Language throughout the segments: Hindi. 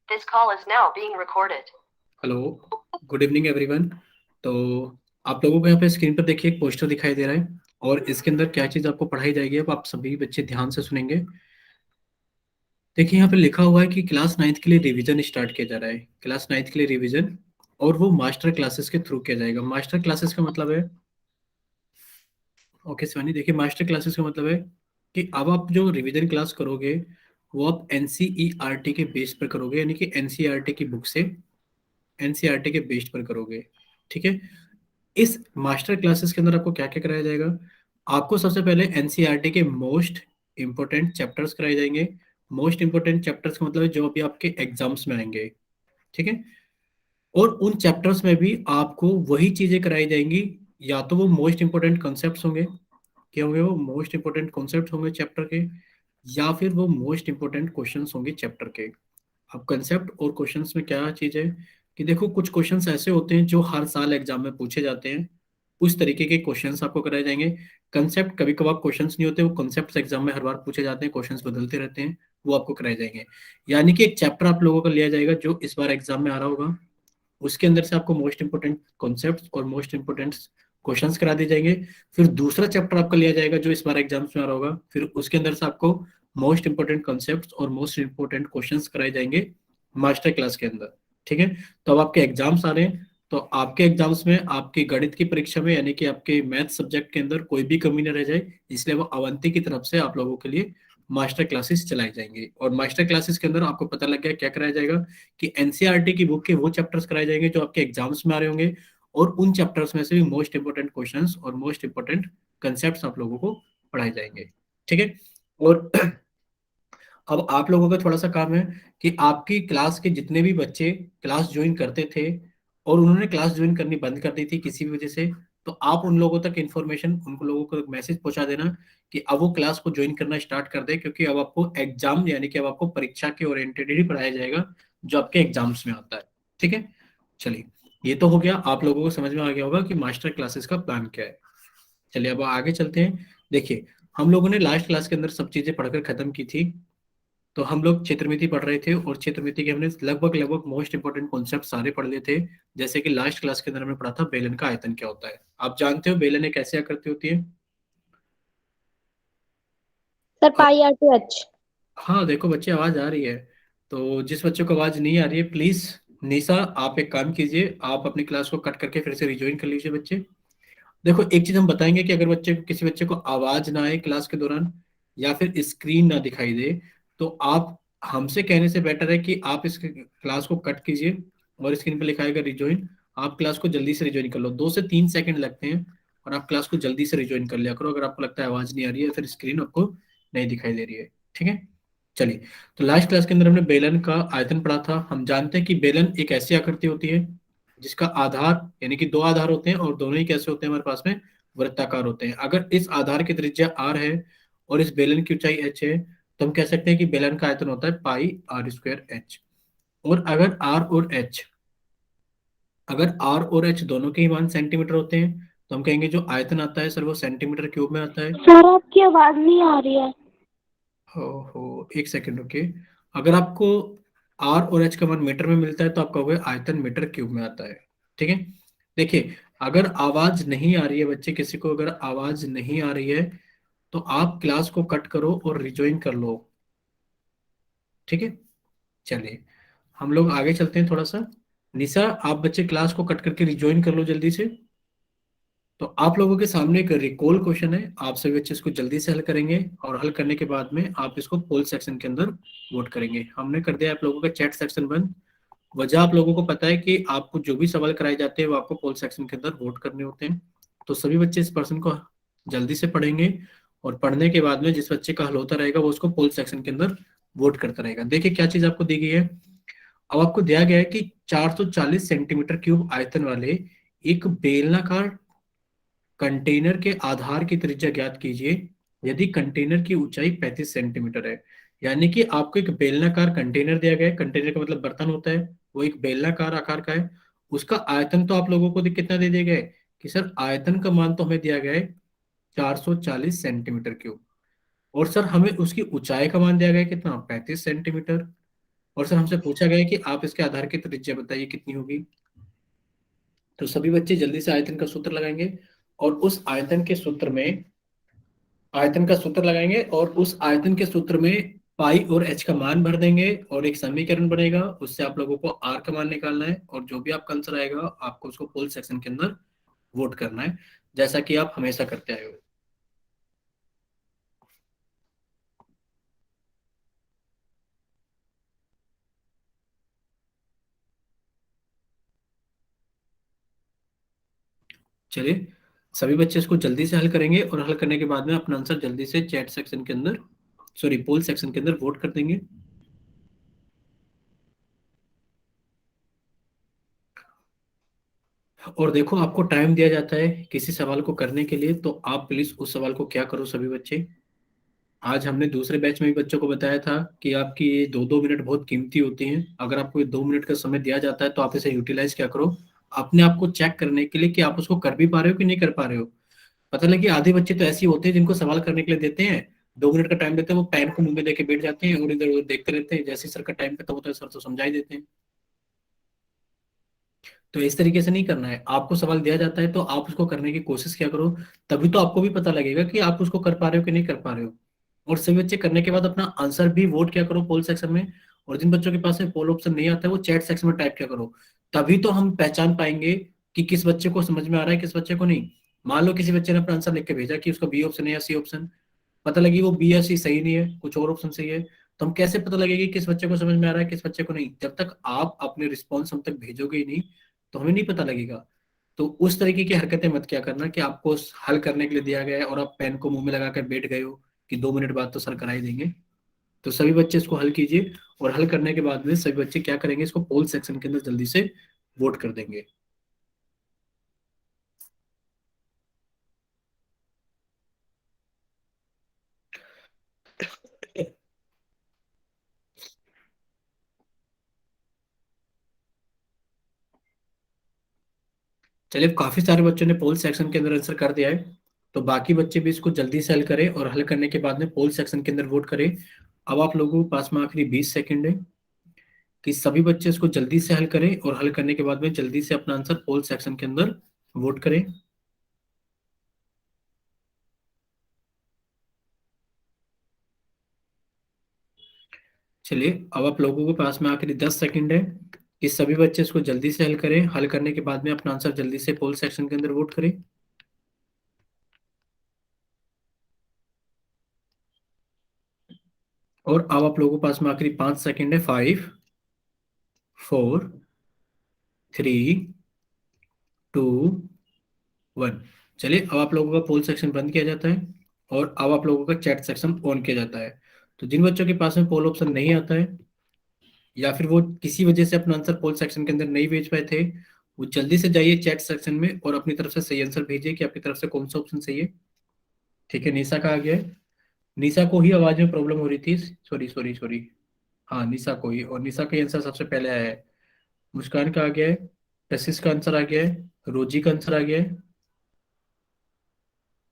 This call is now being recorded. Hello, good evening everyone. तो आप लोगों को यहाँ पे स्क्रीन पर देखिए एक पोस्टर दिखाई दे रहा है और इसके अंदर क्या चीज़ आपको पढ़ाई जाएगी, अब आप सभी बच्चे ध्यान से सुनेंगे। देखिए यहाँ पे लिखा हुआ है कि क्लास नाइन्थ के लिए रिवीजन स्टार्ट किया जा रहा है। क्लास नाइन्थ के लिए रिवीजन, और वो मास्टर क्लासेस के थ्रू किया जाएगा। मास्टर क्लासेस का मतलब है, ओके शिवानी, देखिए मास्टर क्लासेस का मतलब है कि अब आप जो रिवीजन क्लास करोगे वो आप एनसीईआरटी के बेस पर करोगे, यानी कि एनसीईआरटी की बुक से एनसीईआरटी के बेस पर करोगे। ठीक है। इस मास्टर क्लासेस के अंदर आपको क्या क्या कराया जाएगा? आपको सबसे पहले एनसीईआरटी के मोस्ट इंपोर्टेंट चैप्टर्स कराए जाएंगे। मोस्ट इंपोर्टेंट चैप्टर्स का मतलब है जो अभी आपके एग्जाम्स में आएंगे। ठीक है। और उन चैप्टर्स में भी आपको वही चीजें कराई जाएंगी, या तो वो मोस्ट इंपोर्टेंट कॉन्सेप्ट्स होंगे, क्या होंगे वो मोस्ट इंपोर्टेंट कॉन्सेप्ट्स होंगे चैप्टर के, या फिर वो मोस्ट इंपोर्टेंट क्वेश्चंस होंगे चैप्टर के। अब कंसेप्ट और क्वेश्चंस में क्या चीज है कि देखो, कुछ क्वेश्चंस ऐसे होते हैं जो हर साल एग्जाम में पूछे जाते हैं, उस तरीके के क्वेश्चंस आपको कराए जाएंगे। कंसेप्ट कभी कभार क्वेश्चंस नहीं होते, वो कंसेप्ट एग्जाम में हर बार पूछे जाते हैं, क्वेश्चंस बदलते रहते हैं, वो आपको कराए जाएंगे। यानी कि एक चैप्टर आप लोगों का लिया जाएगा जो इस बार एग्जाम में आ रहा होगा, उसके अंदर से आपको मोस्ट इंपोर्टेंट कॉन्सेप्ट्स और मोस्ट इंपोर्टेंट क्वेश्चंस करा दिए जाएंगे। फिर दूसरा चैप्टर आपका लिया जाएगा जो इस बार एग्जाम्स में आ रहा होगा, फिर उसके अंदर से आपको मोस्ट इंपोर्टेंट कॉन्सेप्ट्स और मोस्ट इंपोर्टेंट क्वेश्चंस कराए जाएंगे मास्टर क्लास के अंदर। ठीक है। तो अब आपके एग्जाम्स आ रहे हैं, तो आपके एग्जाम्स में आपकी गणित की परीक्षा में, यानी कि आपके मैथ सब्जेक्ट के अंदर कोई भी कमी न रह जाए, इसलिए वो अवंती की तरफ से आप लोगों के लिए मास्टर क्लासेस चलाई जाएंगी। और मास्टर क्लासेस के अंदर आपको पता लग गया क्या कराया जाएगा कि एनसीईआरटी की बुक के वो चैप्टर्स कराए जाएंगे जो आपके एग्जाम्स में आ रहे होंगे, और उन चैप्टर्स में से भी मोस्ट इंपोर्टेंट क्वेश्चंस और मोस्ट इंपोर्टेंट कंसेप्ट्स आप लोगों को पढ़ाए जाएंगे। ठीक है। और अब आप लोगों का थोड़ा सा काम है कि आपकी क्लास के जितने भी बच्चे क्लास ज्वाइन करते थे और उन्होंने क्लास ज्वाइन करनी बंद कर दी थी किसी भी वजह से, तो आप उन लोगों तक इंफॉर्मेशन, उन लोगों को मैसेज पहुंचा देना कि अब वो क्लास को ज्वाइन करना स्टार्ट कर दे, क्योंकि अब आपको एग्जाम, यानी कि अब आपको परीक्षा के ओरिएंटेड ही पढ़ाया जाएगा जो आपके एग्जाम्स में आता है। ठीक है। चलिए, ये तो हो गया, आप लोगों को समझ में आ गया होगा कि मास्टर क्लासेस का प्लान क्या है। चलिए अब आगे चलते हैं। देखिए, हम लोगों ने लास्ट क्लास के अंदर सब चीजें पढ़कर खत्म की थी। तो हम लोग क्षेत्रमिति पढ़ रहे थे, और क्षेत्रमिति के हमने लगभग लगभग मोस्ट इंपोर्टेंट कॉन्सेप्ट सारे पढ़ लिए थे। जैसे कि लास्ट क्लास के अंदर हमने पढ़ा था बेलन का आयतन क्या होता है। आप जानते हो बेलन एक ऐसी आकृति होती है। सर अब पाई आर टू एच। हाँ, देखो बच्चे, आवाज आ रही है। तो जिस बच्चे को आवाज नहीं आ रही है, प्लीज निशा, आप एक काम कीजिए, आप अपनी क्लास को कट करके फिर से रिज्वाइन कर लीजिए बच्चे। देखो, एक चीज हम बताएंगे कि अगर बच्चे को, किसी बच्चे को आवाज ना आए क्लास के दौरान, या फिर स्क्रीन ना दिखाई दे, तो आप हमसे कहने से बेटर है कि आप इस क्लास को कट कीजिए, और स्क्रीन पे लिखा आएगा रिज्वाइन, आप क्लास को जल्दी से रिज्वाइन कर लो। 2 से 3 सेकंड लगते हैं, और आप क्लास को जल्दी से रिज्वाइन कर लिया करो अगर आपको लगता है आवाज नहीं आ रही है, फिर स्क्रीन आपको नहीं दिखाई दे रही है। ठीक है। चलिए, तो लास्ट क्लास के अंदर हमने बेलन का आयतन पढ़ा था। हम जानते हैं कि बेलन एक ऐसी आकृति होती है जिसका आधार, यानी कि दो आधार होते हैं, और दोनों ही कैसे होते हैं हमारे पास में, वृत्ताकार होते हैं। अगर इस आधार की त्रिज्या r है और इस बेलन की ऊंचाई h है, तो हम कह सकते हैं कि बेलन का आयतन होता है पाई आर स्क्वायर एच। और अगर r और h दोनों के ही मान सेंटीमीटर होते हैं, तो हम कहेंगे जो आयतन आता है सर वो सेंटीमीटर क्यूब में आता है। सर आपकी आवाज नहीं आ रही है। हो, एक सेकंड रुकिए। अगर आपको आर और एच का मान मीटर में मिलता है तो आप कहोगे आयतन मीटर क्यूब में आता है। ठीक है। देखिए, अगर आवाज नहीं आ रही है बच्चे, किसी को अगर आवाज नहीं आ रही है, तो आप क्लास को कट करो और रिज्वाइन कर लो। ठीक है। चलिए, हम लोग आगे चलते हैं थोड़ा सा। निशा, आप बच्चे क्लास को कट करके रिज्वाइन कर लो जल्दी से। तो आप लोगों के सामने एक रिकॉल क्वेश्चन है, आप सभी बच्चे इसको जल्दी से हल करेंगे, और हल करने के बाद में आप इसको पोल सेक्शन के अंदर वोट करेंगे। हमने कर दिया आप लोगों का चैट सेक्शन बंद। वजह आप लोगों को पता है कि आपको जो भी सवाल कराए जाते हैं वो आपको पोल सेक्शन के अंदर वोट करने होते हैं। तो सभी बच्चे इस पर्सन को जल्दी से पढ़ेंगे, और पढ़ने के बाद में जिस बच्चे का हल होता रहेगा वो उसको पोल सेक्शन के अंदर वोट करता रहेगा। देखिए क्या चीज आपको दी गई है। अब आपको दिया गया है कि 440 सेंटीमीटर क्यूब आयतन वाले एक बेलनाकार कंटेनर के आधार की त्रिज्या ज्ञात कीजिए यदि कंटेनर की ऊंचाई 35 सेंटीमीटर है। यानी कि आपको एक बेलनाकार कंटेनर दिया गया है, कंटेनर का मतलब बर्तन होता है, वो एक बेलनाकार आकार का है। उसका आयतन तो आप लोगों को कितना दे दिया गया है कि सर आयतन का मान तो हमें दिया गया है 440 सेंटीमीटर क्यूब, और सर हमें उसकी ऊंचाई का मान दिया गया है कितना, 35 सेंटीमीटर। और सर हमसे पूछा गया है कि आप इसके आधार की त्रिज्या बताइए कितनी होगी। तो सभी बच्चे जल्दी से आयतन का सूत्र लगाएंगे, और उस आयतन का सूत्र लगाएंगे, और उस आयतन के सूत्र में पाई और एच का मान भर देंगे, और एक समीकरण बनेगा, उससे आप लोगों को आर का मान निकालना है, और जो भी आपका आंसर आएगा आपको उसको पोल सेक्शन के अंदर वोट करना है, जैसा कि आप हमेशा करते आए हो। चलिए, सभी बच्चे इसको जल्दी से हल करेंगे, और हल करने के बाद में अपना आंसर जल्दी से चैट सेक्शन के अंदर, सॉरी, पोल सेक्शन के अंदर वोट कर देंगे। और देखो, आपको टाइम दिया जाता है किसी सवाल को करने के लिए, तो आप प्लीज उस सवाल को क्या करो सभी बच्चे। आज हमने दूसरे बैच में भी बच्चों को बताया था कि आपकी ये 2-2 मिनट बहुत कीमती होती हैं। अगर आपको ये 2 मिनट का समय दिया जाता है तो आप इसे यूटिलाइज क्या करो, अपने आप को चेक करने के लिए कि आप उसको कर भी पा रहे हो कि नहीं कर पा रहे हो। पता लगे आधे बच्चे तो ऐसे ही होते हैं जिनको सवाल करने के लिए देते हैं, 2 मिनट का टाइम देते हैं, वो पेन को मुंह में लेके बैठ जाते हैं और इधर उधर देखते रहते हैं, जैसे ही सर का टाइम खत्म होता है सर तो समझा ही देते हैं। तो इस तरीके से नहीं करना है, आपको सवाल दिया जाता है तो आप उसको करने की कोशिश क्या करो, तभी तो आपको भी पता लगेगा कि आप उसको कर पा रहे हो कि नहीं कर पा रहे हो। और सभी बच्चे करने के बाद अपना आंसर भी वोट क्या करो पोल सेक्शन में, और जिन बच्चों के पास में पोल ऑप्शन नहीं आता है वो चैट सेक्शन में टाइप क्या करो। तभी तो हम पहचान पाएंगे कि किस बच्चे को समझ में आ रहा है किस बच्चे को नहीं। मान लो किसी बच्चे ने अपना आंसर लिख के भेजा कि उसका बी ऑप्शन है या सी ऑप्शन, पता लगी वो बी या सी सही नहीं है, कुछ और ऑप्शन सही है, तो हम कैसे पता लगेगी किस बच्चे को समझ में आ रहा है किस बच्चे को नहीं, जब तक आप अपने रिस्पॉन्स हम तक भेजोगे ही नहीं, तो हमें नहीं पता लगेगा। तो उस तरीके की हरकतें मत क्या करना कि आपको हल करने के लिए दिया गया है और आप पेन को मुंह में लगाकर बैठ गए हो कि 2 मिनट बाद तो सर कराई देंगे। तो सभी बच्चे इसको हल कीजिए, और हल करने के बाद में सभी बच्चे क्या करेंगे, इसको पोल सेक्शन के अंदर जल्दी से वोट कर देंगे। चलिए, काफी सारे बच्चों ने पोल सेक्शन के अंदर आंसर कर दिया है, तो बाकी बच्चे भी इसको जल्दी से हल करें, और हल करने के बाद में पोल सेक्शन के अंदर वोट करें। अब आप लोगों के पास में आखिरी 20 सेकंड है कि सभी बच्चे इसको जल्दी से हल करें, और हल करने के बाद में जल्दी से अपना आंसर पोल सेक्शन के अंदर वोट करें। चलिए, अब आप लोगों के पास में आखिरी 10 सेकंड है कि सभी बच्चे इसको जल्दी से हल करें, हल करने के बाद में अपना आंसर जल्दी से पोल सेक्शन के अंदर वोट करें। और अब आप लोगों के पास में आखिरी 5 सेकंड है। 5, 4, 3, 2, 1। चलिए, अब आप लोगों का पोल सेक्शन बंद किया जाता है, और अब आप लोगों का चैट सेक्शन ऑन किया जाता है। तो जिन बच्चों के पास में पोल ऑप्शन नहीं आता है, या फिर वो किसी वजह से अपना आंसर पोल सेक्शन के अंदर नहीं भेज पाए थे, वो जल्दी से जाइए चैट सेक्शन में और अपनी तरफ से सही आंसर भेजिए कि आपकी तरफ से कौन सा ऑप्शन सही है। ठीक है, निशा का आ गया है। निशा को ही आवाज में प्रॉब्लम हो रही थी, सॉरी सॉरी सॉरी। हाँ, निशा को ही, और निशा का आंसर सबसे पहले आया है। मुस्कान का आ गया है, टसिस का आंसर आ गया है, रोजी का आंसर आ गया है।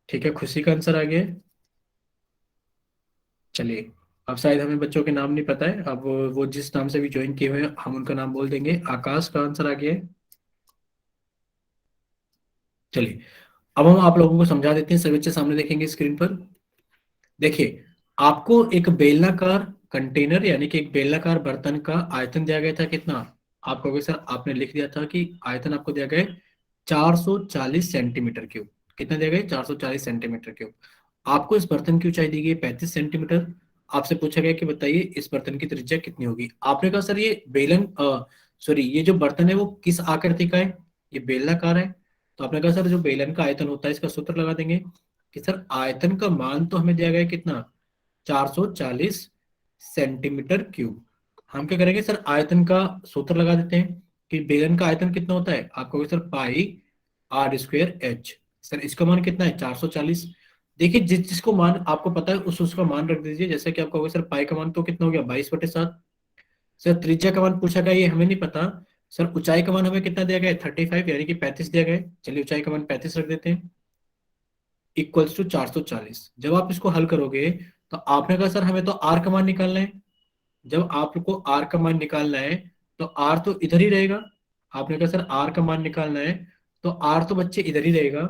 ठीक है, खुशी का आंसर आ गया है। चलिए, अब शायद हमें बच्चों के नाम नहीं पता है, अब वो जिस नाम से भी ज्वाइन किए हुए हैं हम उनका नाम बोल देंगे। आकाश का आंसर आ गया है। चलिए, अब हम आप लोगों को समझा देते हैं, सभी बच्चे सामने देखेंगे स्क्रीन पर। देखिए, आपको एक बेलनाकार कंटेनर यानी कि एक बेलनाकार बर्तन का आयतन दिया गया था कितना। आप कहोगे सर आपने लिख दिया था कि आयतन आपको दिया गया है 440 सेंटीमीटर क्यूब। कितना दिया गया है? 440 सेंटीमीटर क्यूब। आपको इस बर्तन की ऊंचाई दी गई है 35 सेंटीमीटर। आपसे पूछा गया कि बताइए इस बर्तन की त्रिज्या कितनी होगी। आपने कहा सर ये बेलन, सॉरी, ये जो बर्तन है वो किस आकृति का है, ये बेलनाकार है। तो आपने कहा सर जो बेलन का आयतन होता है इसका सूत्र लगा देंगे कि सर आयतन का मान तो हमें दिया गया है कितना, 440 सेंटीमीटर क्यूब। हम क्या करेंगे सर, आयतन का सूत्र लगा देते हैं कि बेलन का आयतन कितना होता है। आप कहोगे सर पाई आर स्क्वेयर एच। सर इसका मान कितना है, 440। देखिए, जिस जिसको मान आपको पता है उस उसका मान रख दीजिए। जैसे कि आप कहोगे सर पाई का मान तो कितना हो गया, 22/7। सर त्रिज्या का मान पूछा गया, ये हमें नहीं पता। सर ऊंचाई का मान हमें कितना दिया गया है, 35 यानी कि 35 दिया गया है। चलिए, ऊंचाई का मान 35 रख देते हैं, इक्वल्स टू 440। जब आप इसको हल करोगे तो आपने कहा सर हमें तो आर का मान निकालना है। जब आपको आर का मान निकालना है तो आर तो इधर ही रहेगा। आपने कहा सर आर का मान निकालना है, तो आर तो बच्चे इधर ही रहेगा,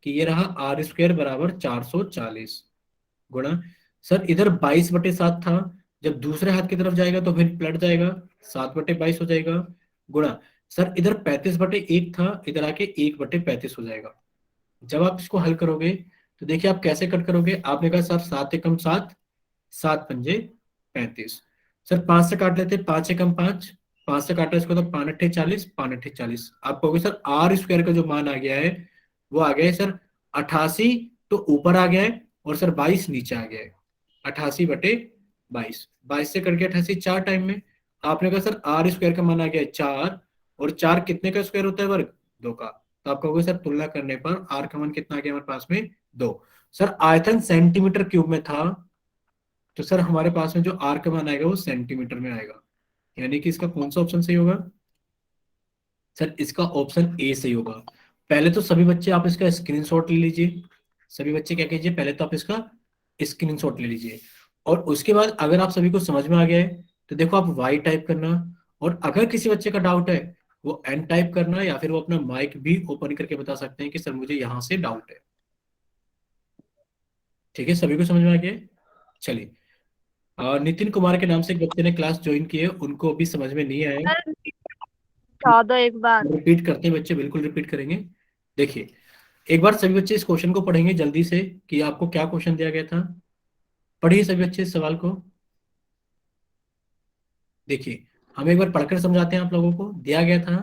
कि ये रहा आर स्क्वायर बराबर 440 गुणा, सर इधर 22/7 था, जब दूसरे हाथ की तरफ जाएगा तो फिर पलट जाएगा, 7/22 हो जाएगा, गुणा, सर इधर 35/1 था, इधर आके 1/35 हो जाएगा। जब आप इसको हल करोगे तो देखिए आप कैसे कट करोगे। आपने कहा सर 7 एकम 7, 7 पंजे 35, सर 5 से काट लेते, 5 एकम 5, 5 से काटा इसको तो 5 अट्ठे 40, 5 अट्ठे 40। आप कहोगे सर आर स्क्वायर का जो मान आ गया है वो आ गया है सर 88, तो ऊपर आ गया है, और सर 22 नीचे आ गया है, 88/22, 22 से कट गया 88 चार टाइम में। आपने कहा सर आर स्क्वायर का मान आ गया है 4, और 4 कितने का स्क्वायर होता है, वर्ग 2 का। तो आप कहोगे सर तुलना करने पर आर का मान कितना आ गया हमारे पास में, 2। सर आयतन सेंटीमीटर क्यूब में था, तो सर हमारे पास में जो आर का मान आएगा वो सेंटीमीटर में आएगा, यानी कि इसका कौन सा ऑप्शन सही होगा, सर इसका ऑप्शन ए सही होगा। पहले तो सभी बच्चे आप इसका स्क्रीनशॉट ले लीजिए, सभी बच्चे क्या कीजिए, पहले तो आप इसका स्क्रीनशॉट ले लीजिए, और उसके बाद अगर आप सभी को समझ में आ गया है तो देखो आप वाई टाइप करना, और अगर किसी बच्चे का डाउट है वो एन टाइप करना, या फिर वो अपना माइक भी ओपन करके बता सकते हैं कि सर मुझे यहां से डाउट है। ठीक है, सभी को समझ में आ गया है? चलिए, नितिन कुमार के नाम से एक बच्चे ने क्लास ज्वाइन की है, उनको अभी समझ में नहीं आया। सर बता दो एक बार। रिपीट करते हैं बच्चे, बिल्कुल रिपीट करेंगे। देखिए, एक बार सभी बच्चे इस क्वेश्चन को पढ़ेंगे जल्दी से, कि आपको क्या क्वेश्चन दिया गया था। पढ़िए सभी बच्चे इस सवाल को। देखिए, हम एक बार पढ़कर समझाते हैं आप लोगों को। दिया गया था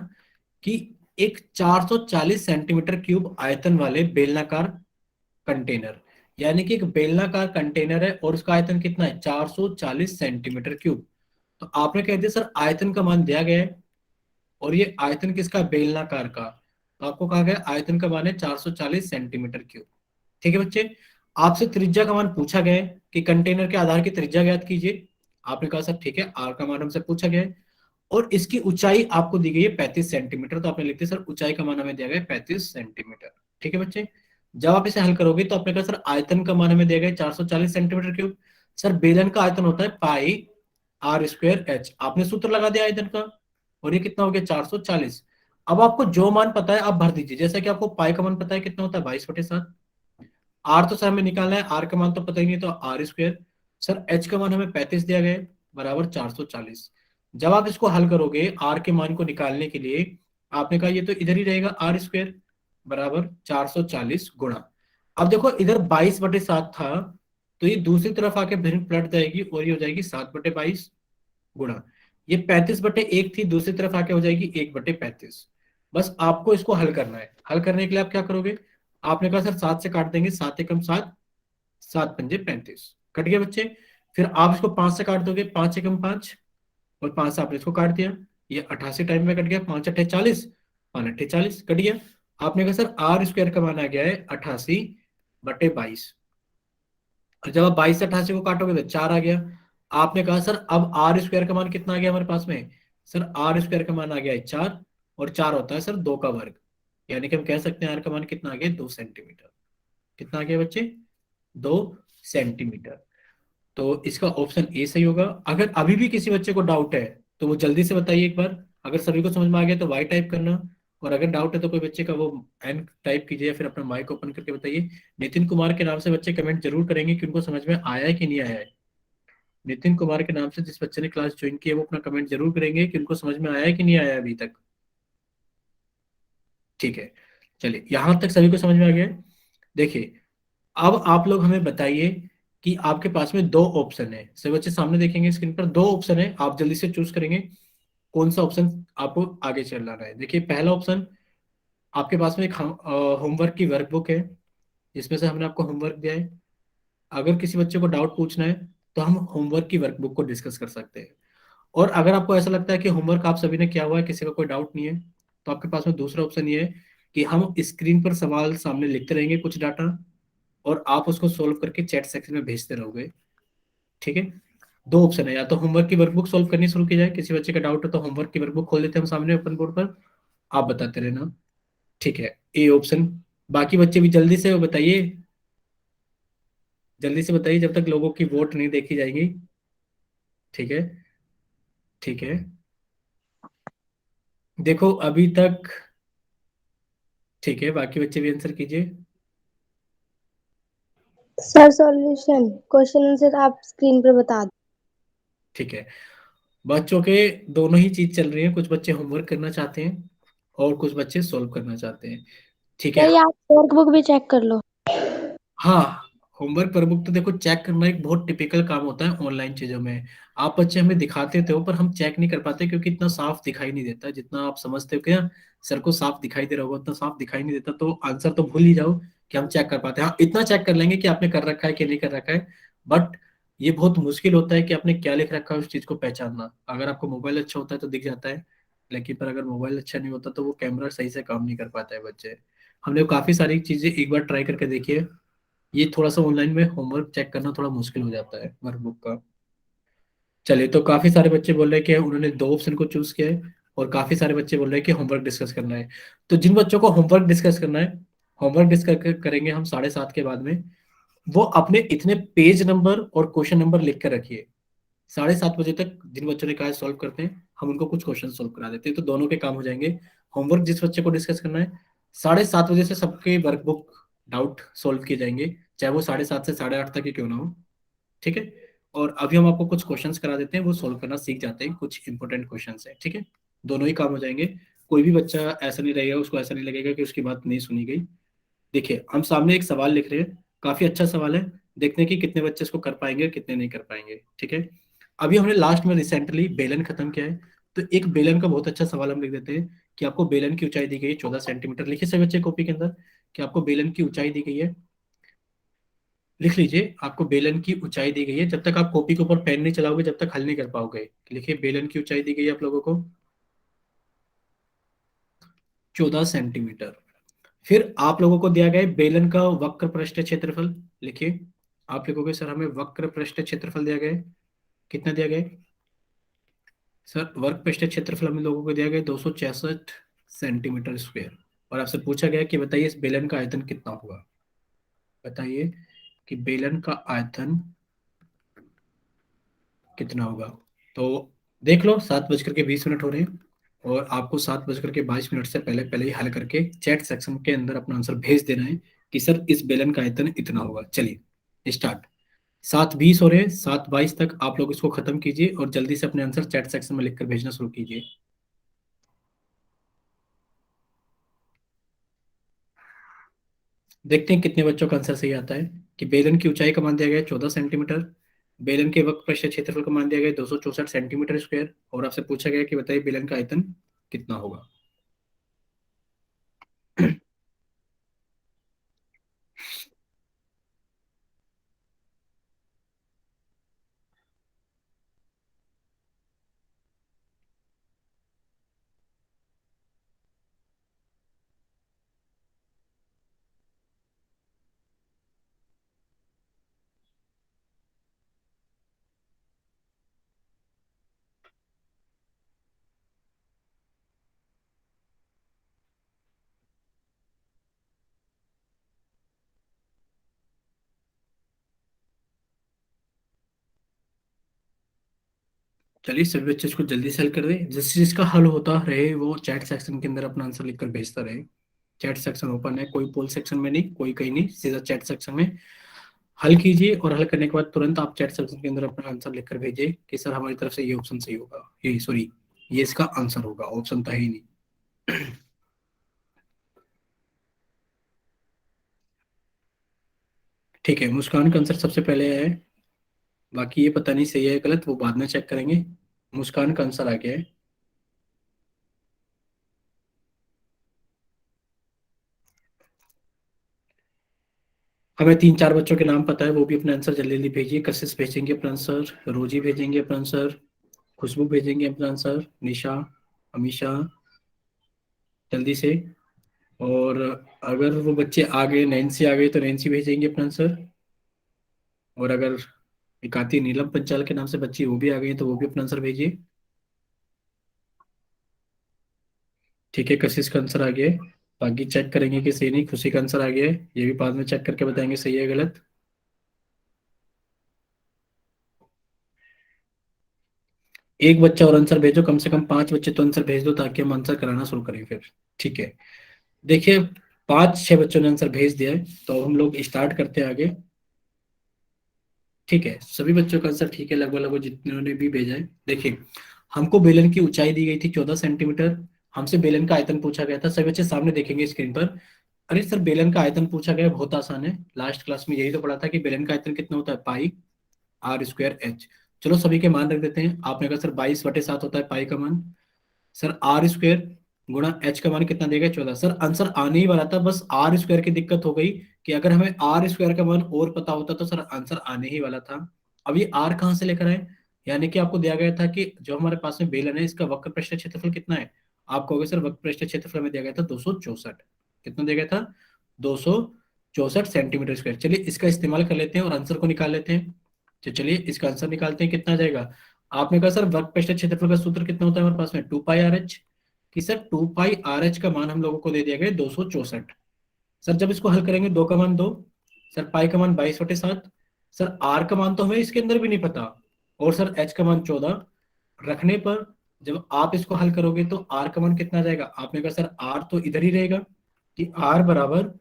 कि एक 440 सेंटीमीटर क्यूब आयतन वाले बेलनाकार कंटेनर, यानी कि एक बेलनाकार कंटेनर है और उसका आयतन कितना है, 440 सेंटीमीटर क्यूब। तो आपने कह दिया सर आयतन का मान दिया गया है, और ये आयतन किसका, बेलनाकार का। तो आपको कहा गया आयतन का मान है 440 सेंटीमीटर क्यूब। ठीक है बच्चे, आपसे त्रिज्या का मान पूछा गया है कि कंटेनर के आधार की त्रिज्या ज्ञात कीजिए। आपने कहा सर ठीक है, आर का मान हमसे पूछा गया है, और इसकी ऊंचाई आपको दी गई है 35 सेंटीमीटर। तो आपने लिखते सर ऊंचाई का मान हमें दिया गया है 35 सेंटीमीटर। ठीक है बच्चे, जब आप इसे हल करोगे तो आपने कहा सर आयतन का मान हमें दिया गया है 440 सेंटीमीटर क्यूब। सर बेलन का आयतन होता है पाई आर स्क्वायर एच, आपने सूत्र लगा दिया आयतन का, और ये कितना हो गया 440। अब आपको जो मान पता है आप भर दीजिए, जैसा कि आपको पाई का मान पता है कितना होता है 22/7। आर तो सर हमें निकालना है, आर का मान तो पता ही नहीं, तो आर स्क्वायर। सर एच का मान हमें 35 दिया गया है, बराबर 440। जब आप इसको हल करोगे आर के मान को निकालने के लिए, आपने कहा ये तो इधर ही रहेगा आर स्क्वायर बराबर 440 गुणा, अब देखो इधर 22/7 था, तो ये दूसरी तरफ आके भिन्न पलट जाएगी और ये हो जाएगी 7/22 गुणा, ये 35/1 थी, दूसरी तरफ आके हो जाएगी 1/35। बस आपको इसको हल करना है। हल करने के लिए आप क्या करोगे, आपने कहा सर 7 से काट देंगे, 7 एकम 7, 7 पंजे 35, कट गया बच्चे। फिर आप इसको 5 से काट दोगे, 5 एकम 5, और 5 से आपने इसको काट दिया, ये 88 टाइम में कट गया, 5 अट्ठे 40, 5 अट्ठे 40 कट गया। आपने कहा सर आर स्क्वायर का मान आ गया है 88/22, और जब आप 22 से 88 को काटोगे तो 4 आ गया। आपने कहा सर अब आर स्क्वायर का मान कितना आ गया हमारे पास में, सर आर स्क्वायर का मान आ गया है 4, और 4 होता है सर 2 का वर्ग, यानी कि हम कह सकते हैं आर का मान कितना आ गया, 2 सेंटीमीटर। कितना आ गया बच्चे, 2 सेंटीमीटर। तो इसका ऑप्शन ए सही होगा। अगर अभी भी किसी बच्चे को डाउट है तो वो जल्दी से बताइए एक बार। अगर सभी को समझ में आ गया तो वाई टाइप करना, और अगर डाउट है तो कोई बच्चे का वो एन टाइप कीजिए, या फिर अपना माइक ओपन करके बताइए। नितिन कुमार के नाम से बच्चे कमेंट जरूर करेंगे कि उनको समझ में आया है कि नहीं आया है। नितिन कुमार के नाम से जिस बच्चे ने क्लास ज्वाइन की है वो अपना कमेंट जरूर करेंगे कि उनको समझ में आया है कि नहीं आया है अभी तक। ठीक है, चलिए यहां तक सभी को समझ में आ गया है। देखिए, अब आप लोग हमें बताइए कि आपके पास में दो ऑप्शन है, सभी बच्चे सामने देखेंगे स्क्रीन पर, दो ऑप्शन है, आप जल्दी से चूज करेंगे कौन सा ऑप्शन आपको आगे चलना है। देखिए पहला ऑप्शन, आपके पास में एक होमवर्क की वर्कबुक है, जिसमें से हमने आपको होमवर्क दिया है। अगर किसी बच्चे को डाउट पूछना है तो हम होमवर्क की वर्कबुक को डिस्कस कर सकते हैं। और अगर आपको ऐसा लगता है कि होमवर्क आप सभी ने किया हुआ है, किसी का कोई डाउट नहीं है, तो आपके पास में दूसरा ऑप्शन ये है कि हम स्क्रीन पर सवाल सामने लिखते रहेंगे कुछ डाटा, और आप उसको सोल्व करके चैट सेक्शन में भेजते रहोगे। ठीक है, दो ऑप्शन है, या तो होमवर्क की वर्कबुक सॉल्व करनी शुरू की जाए, किसी बच्चे का डाउट है तो होमवर्क की वर्कबुक खोल देते हैं हम सामने ओपन बोर्ड पर, आप बताते रहना। ठीक है, ए ऑप्शन। बाकी बच्चे भी जल्दी से बताइए, जल्दी से बताइए जब तक लोगों की वोट नहीं देखी जाएंगी। ठीक है, ठीक है, देखो अभी तक। ठीक है, बाकी बच्चे भी आंसर कीजिए। सर सॉल्यूशन क्वेश्चन आंसर आप स्क्रीन पर बता दो। ठीक है, बच्चों के दोनों ही चीज चल रही है, कुछ बच्चे होमवर्क करना चाहते हैं और कुछ बच्चे सॉल्व करना चाहते हैं। ठीक है। सर ये आप वर्कबुक भी चेक कर लो। हाँ, होमवर्क पर बुक तो देखो चेक करना एक बहुत टिपिकल काम होता है ऑनलाइन चीजों में। आप बच्चे हमें दिखाते थे, पर हम चेक नहीं कर पाते क्योंकि इतना साफ दिखाई नहीं देता जितना आप समझते हो क्या। सर को साफ दिखाई दे रहा होगा, उतना साफ दिखाई नहीं देता, तो आंसर तो भूल ही जाओ कि हम चेक कर पाते हैं। हाँ, इतना चेक कर लेंगे कि आपने कर रखा है कि नहीं कर रखा है। बट ये बहुत मुश्किल होता है कि आपने क्या लिख रखा है उस चीज को पहचानना। अगर आपको मोबाइल अच्छा होता है तो दिख जाता है, लेकिन पर अगर मोबाइल अच्छा नहीं होता तो वो कैमरा सही से काम नहीं कर पाता है बच्चे। हमने काफी सारी चीजें एक बार ट्राई करके देखी है। ये थोड़ा सा ऑनलाइन में होमवर्क चेक करना थोड़ा मुश्किल हो जाता है वर्कबुक का। चलिए, तो काफी सारे बच्चे बोल रहे हैं कि उन्होंने दो ऑप्शन को चूज किया है, और काफी सारे बच्चे बोल रहे हैं कि होमवर्क डिस्कस करना है। तो जिन बच्चों को होमवर्क डिस्कस करना है, होमवर्क डिस्कस करेंगे हम 7:30 के बाद में। वो अपने इतने पेज नंबर और क्वेश्चन नंबर लिख कर रखिए। 7:30 बजे तक जिन बच्चों ने कहा सॉल्व करते हैं, हम उनको कुछ क्वेश्चन सॉल्व करा देते हैं, तो दोनों के काम हो जाएंगे। होमवर्क जिस बच्चे को डिस्कस करना है, 7:30 बजे से सबके वर्कबुक डाउट सॉल्व किए जाएंगे, चाहे वो 7:30 से 8:30 तक ही क्यों ना हो। ठीक है। और अभी हम आपको कुछ क्वेश्चंस करा देते हैं, वो सॉल्व करना सीख जाते हैं, कुछ इंपॉर्टेंट क्वेश्चंस है। ठीक है, दोनों ही काम हो जाएंगे। कोई भी बच्चा ऐसा नहीं रहेगा, उसको ऐसा नहीं लगेगा कि उसकी बात नहीं सुनी गई। देखिए, हम सामने एक सवाल लिख रहे हैं, काफी अच्छा सवाल है। देखते हैं कि कितने बच्चे इसको कर पाएंगे और कितने नहीं कर पाएंगे। ठीक है। अभी हमने लास्ट में रिसेंटली बेलन खत्म किया है, तो एक बेलन का बहुत अच्छा सवाल हम लिख देते हैं कि आपको बेलन की ऊंचाई दी गई है 14 सेंटीमीटर। लिखिए सभी बच्चे कॉपी के अंदर कि आपको बेलन की ऊंचाई दी गई है। लिख लीजिए, आपको बेलन की ऊंचाई दी गई है। जब तक आप कॉपी के ऊपर पेन नहीं चलाओगे, जब तक हल नहीं कर पाओगे। लिखिए, बेलन की ऊंचाई दी गई है आप लोगों को 14 सेंटीमीटर। फिर आप लोगों को दिया गया है बेलन का वक्र पृष्ठ क्षेत्रफल। लिखिए, आप लिखोगे सर हमें वक्र पृष्ठ क्षेत्रफल दिया गया है। कितना दिया गया है सर? वर्ग पृष्ठ क्षेत्रफल हम लोगों को दिया गया 266 सेंटीमीटर स्क्वायर। और आपसे पूछा गया कि बताइए इस बेलन का आयतन कितना होगा। बताइए कि बेलन का आयतन कितना होगा। तो देख लो, 7:20 हो रहे हैं, और आपको 7:22 से पहले पहले ही हल करके चैट सेक्शन के अंदर अपना आंसर भेज देना है कि सर इस बेलन का आयतन इतना होगा। चलिए स्टार्ट। 7:20 हो रहे हैं, 7:22 तक आप लोग इसको खत्म कीजिए और जल्दी से अपने आंसर चैट सेक्शन में लिखकर भेजना शुरू कीजिए। देखते हैं कितने बच्चों का आंसर सही आता है। कि बेलन की ऊंचाई का मान दिया गया है 14 सेंटीमीटर, बेलन के वक्र पृष्ठ क्षेत्रफल का मान दिया गया है 264 सेंटीमीटर स्क्वायर, और आपसे पूछा गया कि बताइए बेलन का आयतन कितना होगा। चलिए सभी बच्चे इसको जल्दी से हल कर दें। जिस चीज का हल होता रहे वो चैट सेक्शन के अंदर अपना आंसर लिखकर भेजता रहे। चैट सेक्शन ओपन है, कोई पोल सेक्शन में नहीं, कोई कहीं नहीं, सीधा चैट सेक्शन में हल कीजिए। और हल करने के बाद तुरंत आप चैट सेक्शन के अंदर अपना आंसर लिखकर भेजिए कि सर हमारी तरफ से ये ऑप्शन सही होगा, ये सॉरी, ये इसका आंसर होगा, ऑप्शन था ही नहीं। ठीक है, मुस्कान का आंसर सबसे पहले है। बाकी ये पता नहीं सही है गलत, वो बाद में चेक करेंगे। मुस्कान का आंसर आ गया है। हमें 3-4 बच्चों के नाम पता है, वो भी अपना आंसर जल्दी जल्दी भेजिए। कशिश भेजेंगे अपना आंसर, रोजी भेजेंगे अपना आंसर, खुशबू भेजेंगे अपना आंसर, निशा, अमीशा, जल्दी से। और अगर वो बच्चे आ गए, नैन्सी आ गई तो नैन्सी भेजेंगे अपना आंसर। और अगर एक आती नीलम पंचाल के नाम से बच्ची, वो भी आ गई तो वो भी अपना आंसर भेजिए। ठीक है, कशिश का आंसर आ गया है। बाकी चेक करेंगे कि सही नहीं। खुशी का आंसर आ गया है, ये भी बाद में चेक करके बताएंगे सही है गलत। एक बच्चा और आंसर भेजो, कम से कम 5 बच्चे तो आंसर भेज दो ताकि हम आंसर कराना शुरू करें फिर। ठीक है, देखिए 5-6 बच्चों ने आंसर भेज दिया है, तो हम लोग स्टार्ट करते हैं आगे। ठीक है, सभी बच्चों का आंसर ठीक है लगभग लगभग जितने भी भेजा है। देखिए, हमको बेलन की ऊंचाई दी गई थी 14 सेंटीमीटर, हमसे बेलन का आयतन पूछा गया था। सभी बच्चे सामने देखेंगे स्क्रीन पर। अरे सर, बेलन का आयतन पूछा गया है, बहुत आसान है, लास्ट क्लास में यही तो पढ़ा था कि बेलन का आयतन कितना होता है, पाई आर स्क्वायर एच। चलो सभी के मान रख देते हैं। आपने कहा सर 22/7 होता है पाई का मान। सर आर स्क्वायर गुणा एच का मान कितना देगा, 14। सर आंसर आने ही वाला था, बस आर स्क्वायर की दिक्कत हो गई कि अगर हमें आर स्क्वायर का मान और पता होता तो सर आंसर आने ही वाला था। अब ये आर कहाँ से लेकर आए, यानी कि आपको दिया गया था कि जो हमारे पास में बेलन है इसका वक्र पृष्ठ क्षेत्रफल कितना है। आप कहोगे सर वक्र पृष्ठ क्षेत्रफल में दिया गया था 264। कितना दिया गया था, 264 सेंटीमीटर स्क्वायर। चलिए इसका इस्तेमाल कर लेते हैं और आंसर को निकाल लेते हैं। तो चलिए इसका आंसर निकालते हैं, कितना आ जाएगा। आपने कहा सर वक्र पृष्ठ क्षेत्रफल का सूत्र कितना होता है हमारे पास में, 2 पाई आर एच। कि सर 2 पाई आर एच का मान हम लोगों को दे दिया गया 264। सर जब इसको हल करेंगे, 2 का मान 2, सर पाई का मान 22/7, सर आर का मान तो हमें इसके अंदर भी नहीं पता, और सर एच का मान 14 रखने पर जब आप इसको हल करोगे तो आर का मान कितना आ जाएगा। आपने कहा सर आर तो इधर ही रहेगा, कि आर बराबर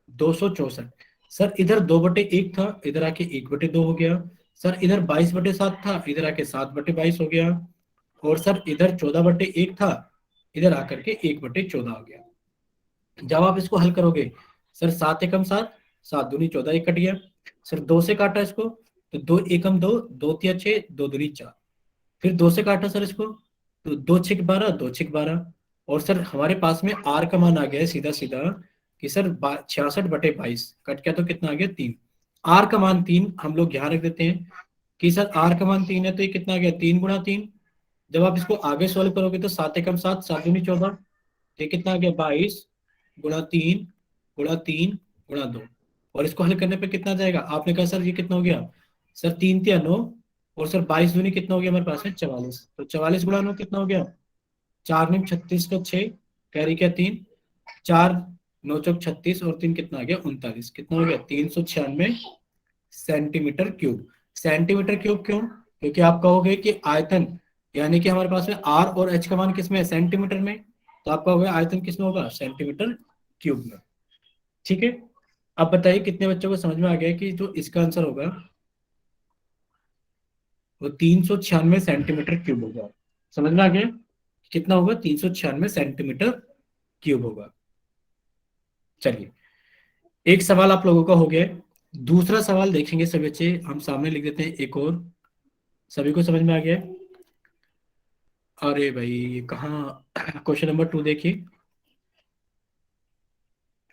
264। सर इधर 2/1 था, इधर आके 1/2 हो गया। सर इधर 22/7 था, इधर आके 7/22 हो गया। और सर इधर 14/1 था, इधर आकर के 1/14 आ गया। जब आप इसको हल करोगे, सर 7 एकम 7, 7 दूनी 14, एक कट गया। सर 2 से काटा इसको, तो 2 एकम 2, 2 तिया 6, 2 दूनी 4। फिर 2 से काटा सर इसको, तो 2 6 12, 2 6 12। और सर हमारे पास में आर का मान आ गया है सीधा सीधा, कि सर 66/22 कट गया, तो कितना आ गया, 3। आर का मान 3 हम लोग यहाँ रख देते हैं, कि सर आर का मान 3 है, तो ये कितना आ गया, 3 × 3। जब आप इसको आगे सॉल्व करोगे तो 7 एकम 7, 7 दूनी 14, तो ये कितना आ गया, 22 × 3 × 3 × 2। और इसको हल करने पे कितना आ जाएगा। आपने कहा सर ये कितना हो गया, सर 3 तिया 9, और सर 22 दूनी कितना हो गया हमारे पास में, 44। तो 44 × 9 कितना हो गया, 4 × 9 = 36 का 6, कैरी क्या 3, 4 9 × 36 और 3 कितना आ गया, 39। कितना हो गया, 396 सेंटीमीटर क्यूब। सेंटीमीटर क्यूब क्यों, क्योंकि आप कहोगे कि आयतन, यानी कि हमारे पास में आर और एच का मान किस में है, सेंटीमीटर में, तो आप कहोगे आयतन किस में होगा, सेंटीमीटर क्यूब में। ठीक है, अब बताइए कितने बच्चों को समझ में आ गया कि जो इसका आंसर होगा वो 396 सेंटीमीटर क्यूब होगा। समझ में आ गया, कितना होगा, 396 सेंटीमीटर क्यूब होगा। चलिए, एक सवाल आप लोगों का हो गया है। दूसरा सवाल देखेंगे सभी बच्चे, हम सामने लिख देते हैं एक और। सभी को समझ में आ गया है। अरे भाई ये कहाँ, क्वेश्चन नंबर 2 देखिए।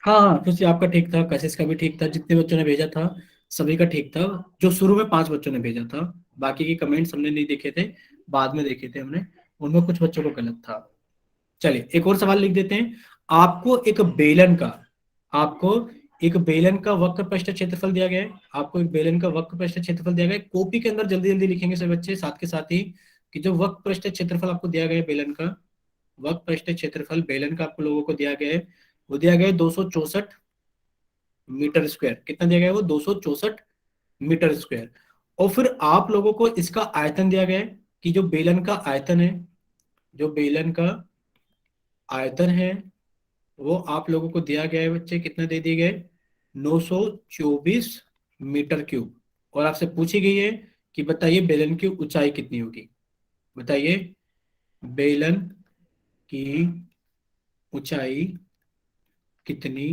हाँ हाँ, कुछ आपका ठीक था, कशिश का भी ठीक था, जितने बच्चों ने भेजा था सभी का ठीक था। जो शुरू में 5 बच्चों ने भेजा था, बाकी के कमेंट्स हमने नहीं देखे थे, बाद में देखे थे हमने, उनमें कुछ बच्चों को गलत था। चलिए एक और सवाल लिख देते हैं। आपको एक बेलन का आपको एक बेलन का वक्र पृष्ठ क्षेत्रफल दिया गया है। आपको एक बेलन का वक्र पृष्ठ क्षेत्रफल दिया गया है। कॉपी के अंदर जल्दी जल्दी लिखेंगे सभी बच्चे, साथ के साथ ही, कि जो वक्र पृष्ठ क्षेत्रफल आपको दिया गया है बेलन का, वक्र पृष्ठ क्षेत्रफल बेलन का आपको लोगों को दिया गया है, वो दिया गया है 264 मीटर स्क्वायर। कितना दिया गया है वो, 264 मीटर स्क्वायर। और फिर आप लोगों को इसका आयतन दिया गया है, कि जो बेलन का आयतन है, जो बेलन का आयतन है वो आप लोगों को दिया गया है बच्चे, कितना दे दिए गए, 924 मीटर क्यूब। और आपसे पूछी गई है कि बताइए बेलन की ऊंचाई कितनी होगी। बताइए बेलन की ऊंचाई कितनी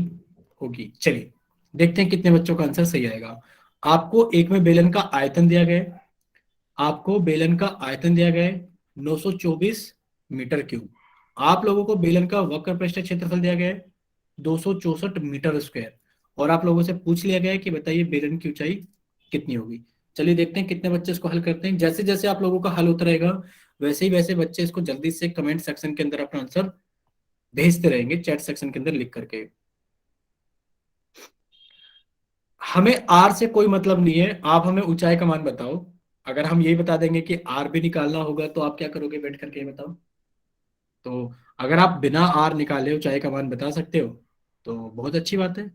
होगी। चलिए देखते हैं कितने बच्चों का आंसर सही आएगा। आपको एक में बेलन का आयतन दिया गया है, आपको बेलन का आयतन दिया गया है 924 मीटर क्यूब। आप लोगों को बेलन का वक्र पृष्ठ क्षेत्रफल दिया गया है 264 मीटर स्क्वायर। और आप लोगों से पूछ लिया गया है कि बताइए बेलन की ऊंचाई कितनी होगी। चलिए देखते हैं कितने बच्चे इसको हल करते हैं। जैसे जैसे आप लोगों का हल होता रहेगा, वैसे ही वैसे बच्चे इसको जल्दी से कमेंट सेक्शन के अंदर अपना आंसर भेजते रहेंगे, चैट सेक्शन के अंदर लिख करके। हमें आर से कोई मतलब नहीं है, आप हमें ऊंचाई का मान बताओ। अगर हम यही बता देंगे कि आर भी निकालना होगा तो आप क्या करोगे बैठ करके, ये बताओ। तो अगर आप बिना आर निकाले ऊंचाई का मान बता सकते हो तो बहुत अच्छी बात है।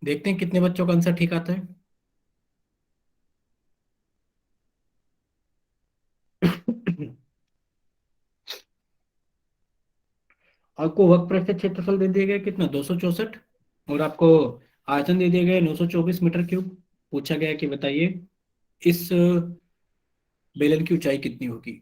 देखते हैं कितने बच्चों का आंसर ठीक आता है। आपको वक्र पृष्ठ क्षेत्रफल दे दिया गया कितना, 264, और आपको आयतन दे दिया गया 924 मीटर क्यूब। पूछा गया कि बताइए इस बेलन की ऊंचाई कितनी होगी।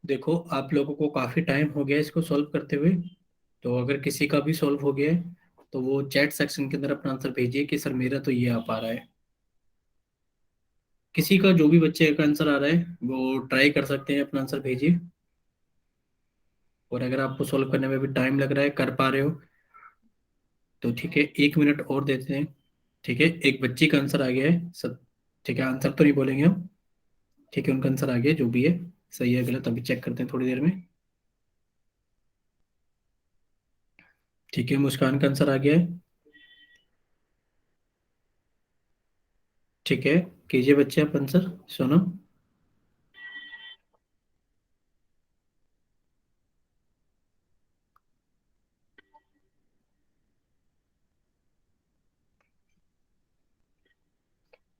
देखो आप लोगों को काफी टाइम हो गया इसको सॉल्व करते हुए, तो अगर किसी का भी सॉल्व हो गया है तो वो चैट सेक्शन के अंदर अपना आंसर भेजिए कि सर मेरा तो ये आ पा रहा है। किसी का जो भी बच्चे का आंसर आ रहा है वो ट्राई कर सकते हैं, अपना आंसर भेजिए। और अगर आपको सॉल्व करने में भी टाइम लग रहा है, कर पा रहे हो, तो ठीक है 1 मिनट और देते हैं। ठीक है, एक बच्ची का आंसर आ गया है सब। ठीक है, आंसर तो नहीं बोलेंगे हम। ठीक है, उनका आंसर आ गया जो भी है, सही है गलत अभी चेक करते हैं थोड़ी देर में। ठीक है, मुस्कान का आंसर आ गया है। ठीक है, कीजिए बच्चे आप आंसर। सोनम।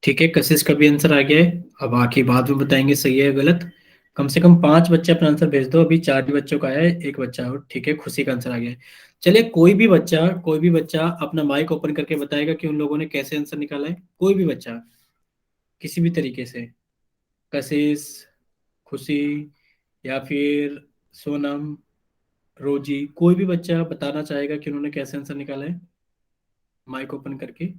ठीक है, कशिश का भी आंसर आ गया है। अब बाकी बाद में बताएंगे सही है या गलत। कम से कम 5 बच्चे अपना आंसर भेज दो, अभी 4 ही बच्चों का आया है, एक बच्चा और। ठीक है, खुशी का आंसर आ गया है। चलिए कोई भी बच्चा अपना माइक ओपन करके बताएगा कि उन लोगों ने कैसे आंसर निकाला है। कोई भी बच्चा किसी भी तरीके से, कशिश, खुशी, या फिर सोनम, रोजी, कोई भी बच्चा बताना चाहेगा कि उन्होंने कैसे आंसर निकाला है, माइक ओपन करके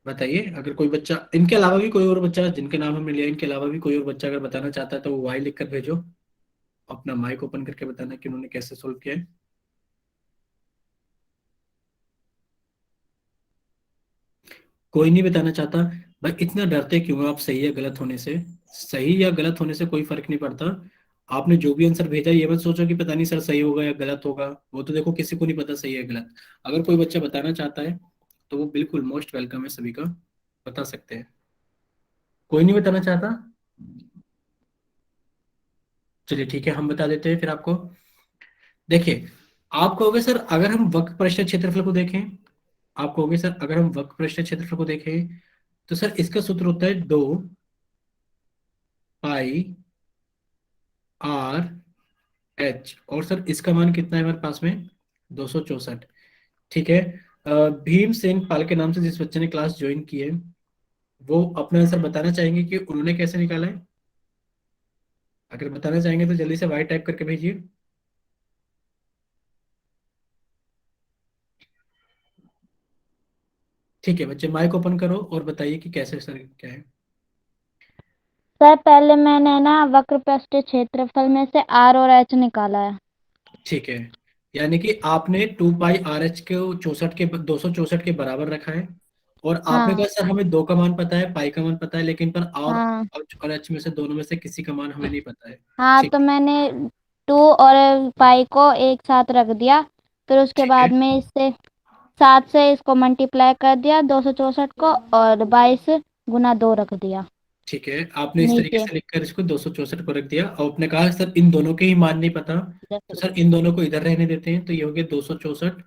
बताइए। अगर कोई बच्चा, इनके अलावा भी कोई और बच्चा जिनके नाम हमने लिया, इनके अलावा भी कोई और बच्चा अगर बताना चाहता है तो वो वाई लिख कर भेजो। अपना माइक ओपन करके बताना कि उन्होंने कैसे सोल्व किया है। कोई नहीं बताना चाहता। भाई इतना डरते क्यों हो आप सही या गलत होने से। सही या गलत होने से कोई फर्क नहीं पड़ता। आपने जो भी आंसर भेजा ये मत सोचो कि पता नहीं सर सही होगा या गलत होगा, वो तो देखो किसी को नहीं पता सही है गलत। अगर कोई बच्चा बताना चाहता है तो वो बिल्कुल मोस्ट वेलकम है सभी का, बता सकते हैं। कोई नहीं बताना चाहता। चलिए ठीक है, हम बता देते हैं फिर आपको। देखिए, आप कहोगे सर अगर हम वक्र पृष्ठ क्षेत्रफल को देखें, आप कहोगे सर अगर हम वक्र पृष्ठ क्षेत्रफल को देखें तो सर इसका सूत्र होता है 2 पाई आर एच, और सर इसका मान कितना है हमारे पास में, 264। ठीक है, भीम सेन पाल के नाम से जिस बच्चे ने क्लास ज्वाइन की है वो अपना आंसर बताना चाहेंगे कि उन्होंने कैसे निकाला है। अगर बताना चाहेंगे तो जल्दी से वाई टाइप करके भेजिए। ठीक है बच्चे, माइक ओपन करो और बताइए कि कैसे सर क्या है। सर पहले मैंने ना वक्र पृष्ठ क्षेत्रफल में से आर और एच निकाला है। ठीक है, यानी कि आपने 2 पाई आर एच को 264 के बराबर रखा है। और आपने हाँ कहा सर हमें 2 का मान पता है, पाई का मान पता है, लेकिन पर हाँ और एच में से दोनों में से किसी का मान हमें नहीं पता है। हाँ, ठीक तो है। मैंने 2 और पाई को एक साथ रख दिया। फिर उसके ठीक है। बाद में इससे 7 से इसको मल्टीप्लाई कर दिया 264 को, और 22 × 2 रख दिया ठीक है, आपने इस तरीके नीचे। से लिखकर इसको 264 को रख दिया और आपने कहा सर इन दोनों के ही मान नहीं पता, तो सर इन दोनों को इधर रहने देते हैं, तो ये हो गया 264।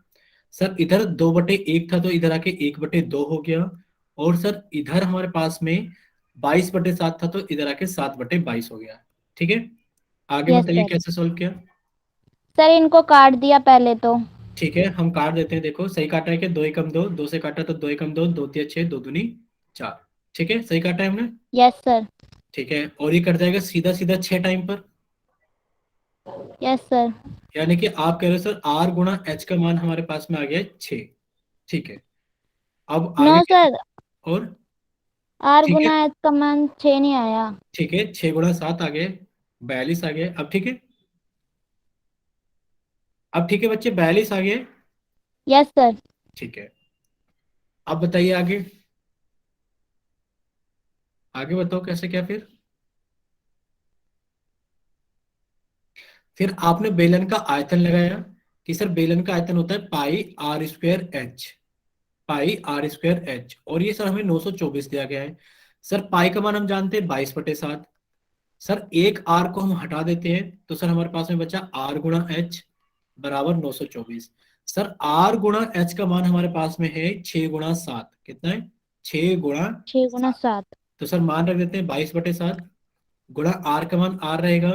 सर इधर 2/1 था तो इधर आके 1/2 हो गया। और सर इधर हमारे पास में 22/7 था तो इधर आके 7/22 हो गया। ठीक है, आगे यस बताइए सर। कैसे सोल्व किया। सर इनको काट दिया पहले तो। ठीक है, हम काट देते हैं। देखो सही काटा है कि 2 एकम 2, 2 से काटा तो 2 एकम 2, 2 तिया 6, 2 दूनी 4। ठीक है, सही काटा है हमने। Yes sir. ठीक है, और ये कट जाएगा सीधा सीधा 6 टाइम पर। Yes sir. यानी कि आप कह रहे हो सर R×H का मान हमारे पास में आ गया है 6। ठीक है, अब नो आगे सर, और आर ठीक है, गुना एच का मान 6 नहीं आया। ठीक है, 6 गुणा 7 आ गए, 42 आ गए। अब ठीक है, अब ठीक है बच्चे, 42 आ गए। Yes sir. ठीक है, अब बताइए आगे, आगे बताओ कैसे क्या फिर। फिर आपने बेलन का आयतन लगाया कि सर बेलन का आयतन होता है pi R square H, pi R square H, और ये सर हमें 924 दिया गया है। सर पाई का मान हम जानते हैं 22/7। सर एक आर को हम हटा देते हैं तो सर हमारे पास में बचा आर गुणा एच बराबर 924। सर आर गुणा एच का मान हमारे पास में है 6 गुणा 7, कितना है, 6 गुना6 गुणा 7। 7 तो सर मान रख देते हैं 22/7, गुणा आर का मान आर रहेगा।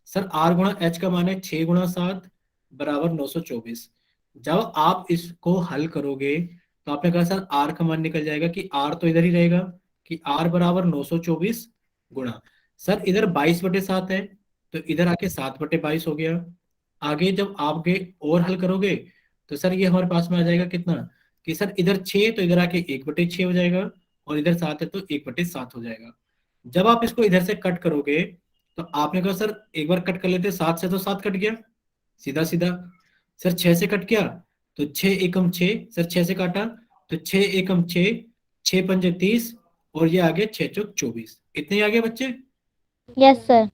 सर आर गुणा एच का मान है 6 गुणा 7 बराबर 924। जब आप इसको हल करोगे तो आपने कहा सर आर का मान निकल जाएगा कि आर तो इधर ही रहेगा, कि आर बराबर 924 गुणा, सर इधर 22/7 है तो इधर आके 7/22 हो गया। आगे जब आगे और हल करोगे तो सर ये हमारे पास में आ जाएगा कितना, कि सर इधर 6 तो इधर आके 1/6 हो जाएगा, और इधर 7 है तो 1/7 हो जाएगा। जब आप इसको इधर से कट करोगे तो आपने कहा सर एक बार कट कर लेते, 7 से तो 7 कट गया सीधा सीधा। सर 6 से कट गया तो 6 एकम 6, सर 6 से काटा तो 6 एकम 6, 6 पंजे 30, और ये आ गया 6 चौक 24, इतने ही आ गए बच्चे। Yes sir.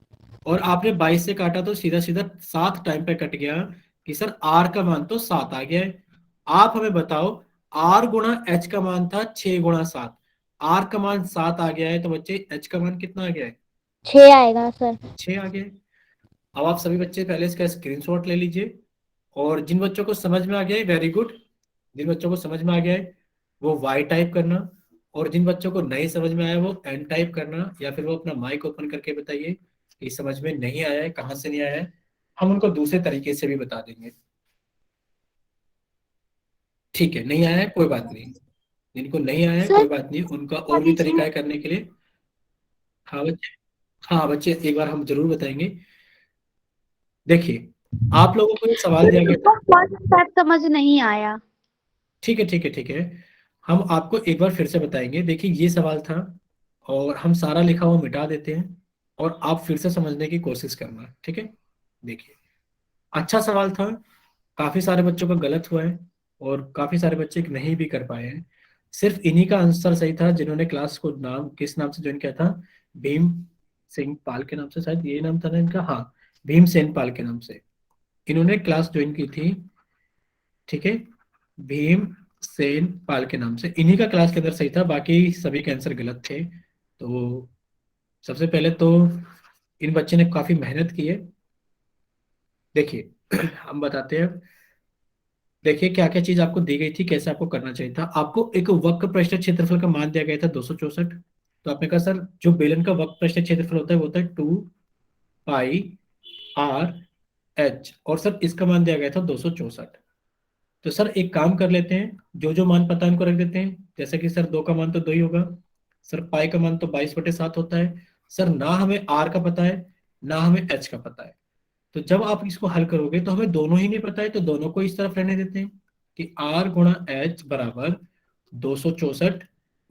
और आपने 22 से काटा तो सीधा सीधा 7 टाइम पे कट गया, कि सर आर का मान तो 7 आ गया है। आप हमें बताओ, आर गुणा एच का मान था 6 गुणा 7, आर का मान 7 आ गया है, तो बच्चे एच का मान कितना आ गया है, 6 आएगा सर। 6 आ गया है। अब आप सभी बच्चे पहले इसका स्क्रीनशॉट ले लीजिए, और जिन बच्चों को समझ में आ गया है वेरी गुड, जिन बच्चों को समझ में आ गया है वो वाई टाइप करना, और जिन बच्चों को नहीं समझ में आया वो एन टाइप करना, या फिर वो अपना माइक ओपन करके बताइए कि समझ में नहीं आया है, कहाँ से नहीं आया है, हम उनको दूसरे तरीके से भी बता देंगे। ठीक है, नहीं आया है कोई बात नहीं, जिनको नहीं आया है सर कोई बात नहीं, उनका बता और भी तरीका दीजिए। है करने के लिए। हाँ बच्चे, हाँ बच्चे एक बार हम जरूर बताएंगे। देखिए, आप लोगों को ये सवाल दिया गया था। फर्स्ट स्टेप समझ नहीं आया। ठीक है, ठीक है, ठीक है, हम आपको एक बार फिर से बताएंगे। देखिए ये सवाल था, और हम सारा लिखा हुआ मिटा देते हैं, और आप फिर से समझने की कोशिश करना, ठीक है। देखिए, अच्छा सवाल था, काफी सारे बच्चों का गलत हुआ है, और काफी सारे बच्चे नहीं भी कर पाए हैं। सिर्फ इन्हीं का आंसर सही था जिन्होंने क्लास को नाम किस नाम से ज्वाइन किया था, भीम सिंह पाल के नाम से, शायद ये नाम था ना इनका, हाँ, भीम सेन पाल के नाम से इन्होंने क्लास ज्वाइन की थी। ठीक है, भीम सेन पाल के नाम से इन्हीं का क्लास के अंदर सही था, बाकी सभी के आंसर गलत थे। तो सबसे पहले तो इन बच्चे ने काफी मेहनत की है। देखिए हम बताते हैं। देखिए क्या क्या चीज आपको दी गई थी, कैसे आपको करना चाहिए था। आपको एक वक्र पृष्ठ क्षेत्रफल का मान दिया गया था 264। तो आपने कहा सर जो बेलन का वक्र पृष्ठ क्षेत्रफल होता है वो होता है 2 पाई आर एच, और सर इसका मान दिया गया था 264। तो सर एक काम कर लेते हैं, जो जो मान पता है उनको रख देते हैं। जैसे कि सर 2 का मान तो 2 ही होगा, सर पाई का मान तो 22/7 होता है। सर ना हमें आर का पता है, ना हमें एच का पता है। तो जब आप इसको हल करोगे तो हमें दोनों ही नहीं पता है, तो दोनों को इस तरफ रहने देते हैं कि आर गुणा एच बराबर 264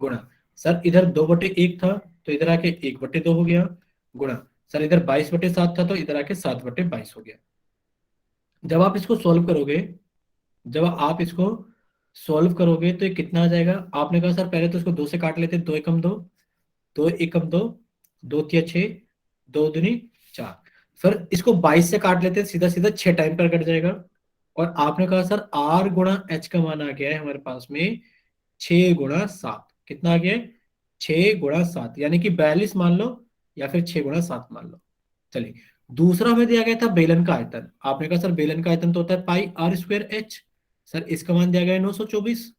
गुणा, सर इधर 2/1 था तो इधर आके 1/2 हो गया, गुणा, सर इधर 22/7 था तो इधर आके 7/22 हो गया। जब आप इसको सॉल्व करोगे, जब आप इसको सॉल्व करोगे तो ये कितना आ जाएगा। आपने कहा सर पहले तो इसको 2 से काट लेते, 2 एकम 2, 2 एकम 2, 2 तिया 6, 2 दूनी 4। सर इसको 22 से काट लेते, सीधा सीधा 6 टाइम पर कट जाएगा। और आपने कहा सर आर गुणा एच का मान आ गया है हमारे पास में 6 गुणा 7, कितना आ गया है, 6 गुणा 7, यानी कि 42 मान लो, या फिर 6 गुणा 7 मान लो। चलिए, दूसरा हमें दिया गया था बेलन का आयतन। आपने कहा सर बेलन का आयतन तो होता है pi R square H, sir इसका मान दिया गया है 924।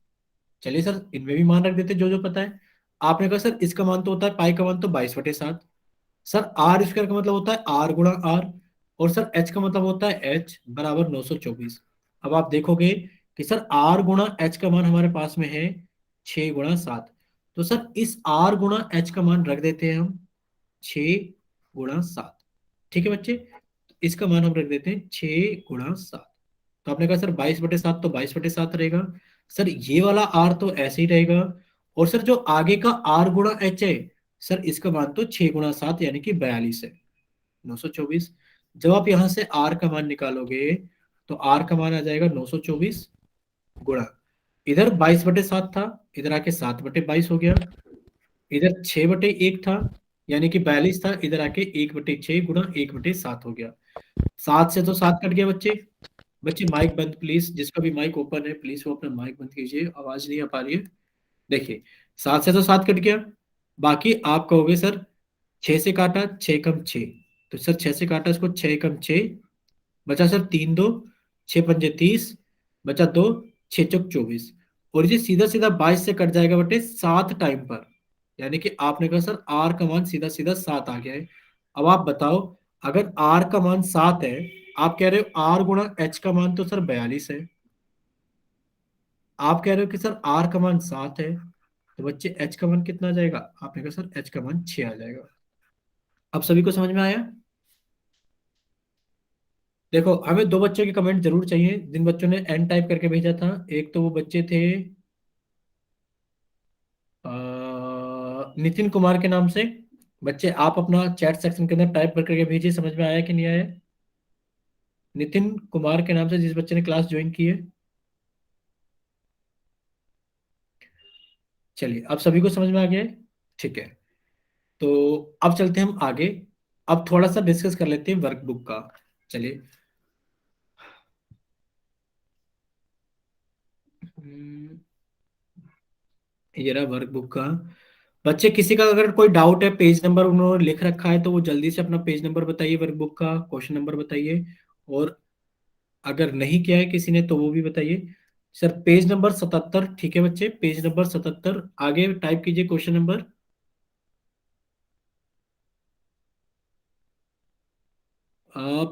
चलिए सर इनमें भी मान रख देते जो जो पता है। आपने कहा सर इसका मान तो होता है, पाई का मान तो 22/7, सर आर स्क्वायर का मतलब होता है आर गुणा आर, और सर एच का मतलब होता है एच बराबर 924। अब आप देखोगे कि सर आर गुणा एच का मान हमारे पास में है 6 गुणा 7, तो सर इस आर गुणा एच का मान रख देते हैं हम 6 गुणा 7। ठीक है बच्चे, तो इसका मान हम रख देते हैं 6 गुणा 7। तो आपने कहा सर 22/7 तो 22/7 रहेगा, सर ये वाला आर तो ऐसे ही रहेगा, और सर जो आगे का आर गुणा एच है, सर इसका मान तो 6 गुणा 7 यानी कि 42 है, 924। जब आप यहां से आर का मान निकालोगे तो आर का मान आ जाएगा 924 गुणा, इधर 22/7 था, इधर आके 7/22 हो गया, इधर 6/1 था यानी कि 42 था, इधर आके 1/6 गुणा 1/7 हो गया। 7 से तो 7 कट गया बच्चे। बच्चे माइक बंद प्लीज, जिसका भी माइक ओपन है प्लीज वो अपना माइक बंद कीजिए, आवाज नहीं आ पा रही है। देखिए 7 से तो 7 कट गया, बाकी आप कहोगे सर 6 से काटा, 6 कम 6, तो सर 6 से काटा इसको, 6 कम 6, बचा सर 3 2, 6 पंजे 30, बचा 2, 6 चौक 24, और ये सीधा सीधा 22 से कट जाएगा बटे 7 टाइम पर, यानी कि आपने कहा सर आर का मान सीधा सीधा 7 आ गया है। अब आप बताओ, अगर आर का मान 7 है, आप कह रहे हो आर गुणा एच का मान तो सर 42 है, आप कह रहे हो कि सर आर का मान 7 है, तो बच्चे एच का मान कितना आ जाएगा, आपने कहा सर एच का मान 6 आ जाएगा। अब सभी को समझ में आया? देखो हमें दो बच्चों के कमेंट जरूर चाहिए जिन बच्चों ने एन टाइप करके भेजा था। एक तो वो बच्चे थे नितिन कुमार के नाम से। बच्चे आप अपना चैट सेक्शन के अंदर टाइप करके भेजिए, समझ में आया कि नहीं आया। नितिन कुमार के नाम से जिस बच्चे ने क्लास ज्वाइन की है। चलिए अब सभी को समझ में आ गया है, ठीक है। तो अब चलते हैं हम आगे, अब थोड़ा सा डिस्कस कर लेते हैं वर्कबुक का। चलिए हम्म, ये रहा वर्कबुक का। बच्चे किसी का अगर कोई डाउट है, पेज नंबर उन्होंने लिख रखा है तो वो जल्दी से अपना पेज नंबर बताइए, वर्कबुक का क्वेश्चन नंबर बताइए, और अगर नहीं किया है किसी ने तो वो भी बताइए। सर पेज नंबर 77, ठीक है बच्चे, पेज नंबर 77 आगे टाइप कीजिए क्वेश्चन नंबर।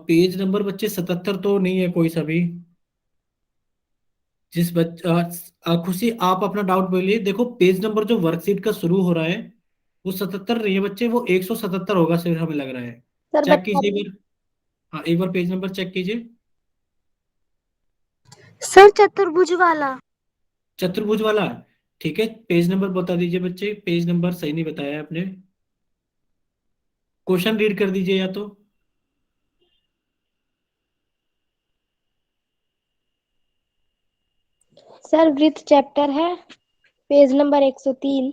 पेज नंबर बच्चे 77 तो नहीं है कोई सा भी। जिस खुशी आप अपना डाउट बोलिए। देखो पेज नंबर जो वर्कशीट का शुरू हो रहा है वो 77 नहीं है बच्चे, वो 177 होगा सर, हमें लग रहा है। सर चेक बता कीजिए दो। एक बार। हाँ एक बार पेज नंबर चेक कीजिए। सर चतुर्भुज वाला। चतुर्भुज वाला, ठीक है, पेज नंबर बता दीजिए बच्चे, पेज नंबर सही नहीं बताया आपने। क्वेश्चन रीड कर दीजिए या तो। सर वृत्त चैप्टर है, पेज नंबर 103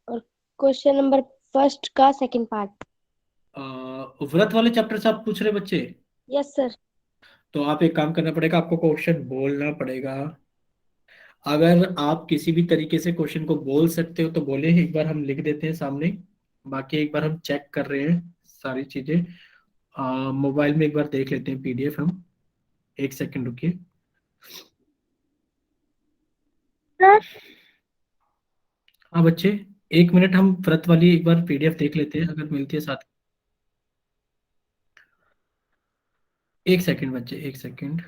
और क्वेश्चन नंबर फर्स्ट का सेकंड पार्ट। व्रत वाले चैप्टर से आप पूछ रहे बच्चे? Yes sir. तो आप एक काम करना पड़ेगा, आपको क्वेश्चन बोलना पड़ेगा। अगर आप किसी भी तरीके से क्वेश्चन को बोल सकते हो तो बोले, एक बार हम लिख देते हैं सामने, बाकी एक बार हम चेक कर रहे हैं सारी चीजें। मोबाइल में एक बार देख लेते हैं पीडीएफ हम, एक सेकंड रुकिए। सर हाँ बच्चे, एक मिनट, हम व्रत वाली एक बार पीडीएफ देख लेते हैं अगर मिलती है साथ। एक सेकंड बच्चे, एक सेकंड।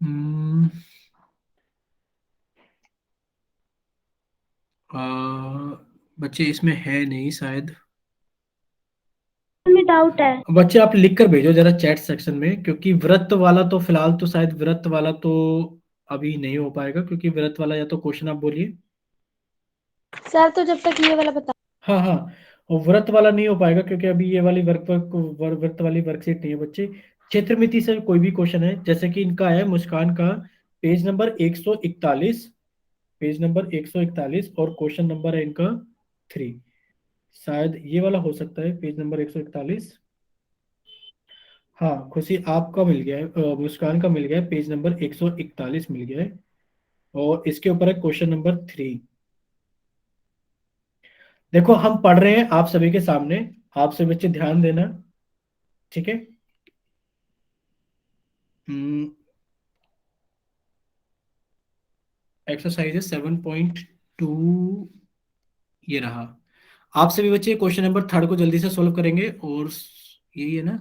हम्म, आ, बच्चे इसमें है नहीं शायद। में डाउट है। बच्चे आप लिख कर भेजो जरा चैट सेक्शन में, क्योंकि व्रत वाला तो फिलहाल तो शायद व्रत वाला तो अभी नहीं हो पाएगा, क्योंकि व्रत वाला, या तो क्वेश्चन आप बोलिए। सर तो जब तक ये वाला बता। हाँ हाँ, और व्रत वाला नहीं हो पाएगा क्योंकि अभी ये वाली व्रत वाली वर्कशीट नहीं है बच्चे। क्षेत्र मिति से कोई भी क्वेश्चन है, जैसे कि इनका है मुस्कान का, पेज नंबर 141, पेज नंबर 141, और क्वेश्चन नंबर है इनका 3, शायद ये वाला हो सकता है, पेज नंबर 141। हाँ खुशी आपका मिल गया है, मुस्कान का मिल गया है, पेज नंबर 141 मिल गया है, और इसके ऊपर है क्वेश्चन नंबर 3। देखो हम पढ़ रहे हैं आप सभी के सामने, आपसे बच्चे ध्यान देना, ठीक है। एक्सरसाइज 7.2 ये रहा। आप सभी बच्चे क्वेश्चन नंबर थर्ड को जल्दी से सोल्व करेंगे, और यही है ना?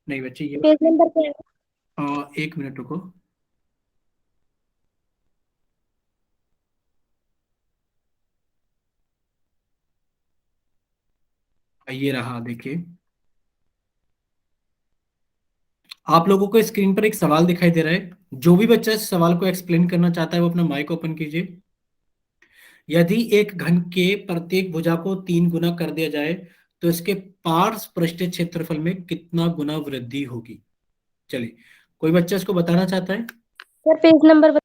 नहीं बच्चे ये, पेज नंबर क्या है? एक मिनट रुको। ये रहा देखिए। आप लोगों को स्क्रीन पर एक सवाल दिखाई दे रहा है, जो भी बच्चा इस सवाल को एक्सप्लेन करना चाहता है वो अपना माइक ओपन कीजिए। यदि एक घन के प्रत्येक भुजा को 3 गुना कर दिया जाए तो इसके पार्श्व पृष्ठीय क्षेत्रफल में कितना गुना वृद्धि होगी? चलिए, कोई बच्चा इसको बताना चाहता है? सर पेज नंबर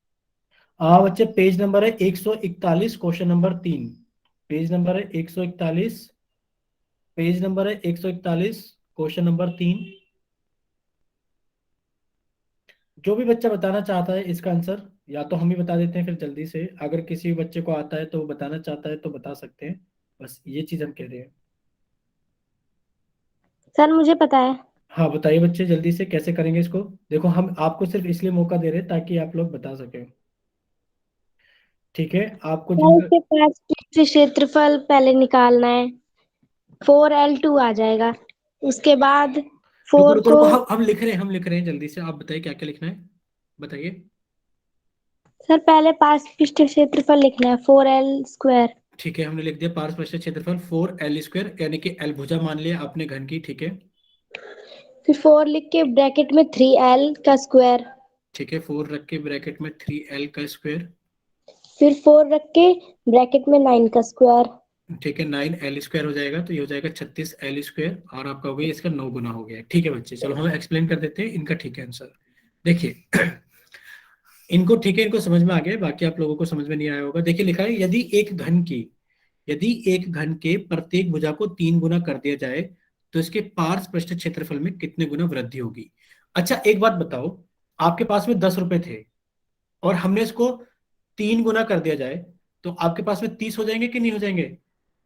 हाँ बच्चे, पेज नंबर है 141, क्वेश्चन नंबर 3। पेज नंबर है 141, पेज नंबर है 141, क्वेश्चन नंबर 3। जो भी बच्चा बताना चाहता है इसका आंसर, या तो हम ही बता देते हैं फिर जल्दी से, अगर किसी बच्चे को आता है तो वो बताना चाहता है तो बता सकते हैं। बस ये चीज हम कह रहे हैं। सर मुझे पता है। हाँ बताइए बच्चे, जल्दी से कैसे करेंगे इसको। देखो, हम आपको सिर्फ इसलिए मौका दे रहे हैं ताकि आप लोग बता सकें। ठीक है, आपको सर जिनका। इसके पास पृष्ठ क्षेत्रफल पहले निकालना है। 4L2 आ जाएगा। उसके बाद रुको फोर रुको को रुको, हम लिख रहे हैं, जल्दी से आप बताइए क्या क्या लिखना है, बताइए। सर पहले पास पृष्ठ क्षेत्रफल लिखना है 4L² ठीक है, हमने लिख दिया पार्श्व पृष्ठ क्षेत्रफल 4L², यानी कि एल भुजा मान लिया आपने घन की। ठीक है। फिर 4 लिख के ब्रैकेट में 3L का स्क्वायर। ठीक है, 4 रख के ब्रैकेट में 3L²। फिर 4 रख के ब्रैकेट में 9 का स्क्वायर। ठीक है, 9L² हो जाएगा, तो ये हो जाएगा 36L², और आपका हो गया इसका 9 गुना हो गया। ठीक है बच्चे, चलो हम एक्सप्लेन कर देते हैं इनका। ठीक है आंसर देखिए। इनको ठीक है, इनको समझ में आ गया, बाकी आप लोगों को समझ में नहीं आया होगा। देखिए लिखा है, यदि एक घन के प्रत्येक भुजा को 3 गुना कर दिया जाए तो इसके पार्श्व पृष्ठ क्षेत्रफल में कितने गुना वृद्धि होगी? अच्छा एक बात बताओ, आपके पास में 10 रुपए थे और हमने इसको 3 गुना कर दिया जाए, तो आपके पास में 30 हो जाएंगे कि नहीं हो जाएंगे?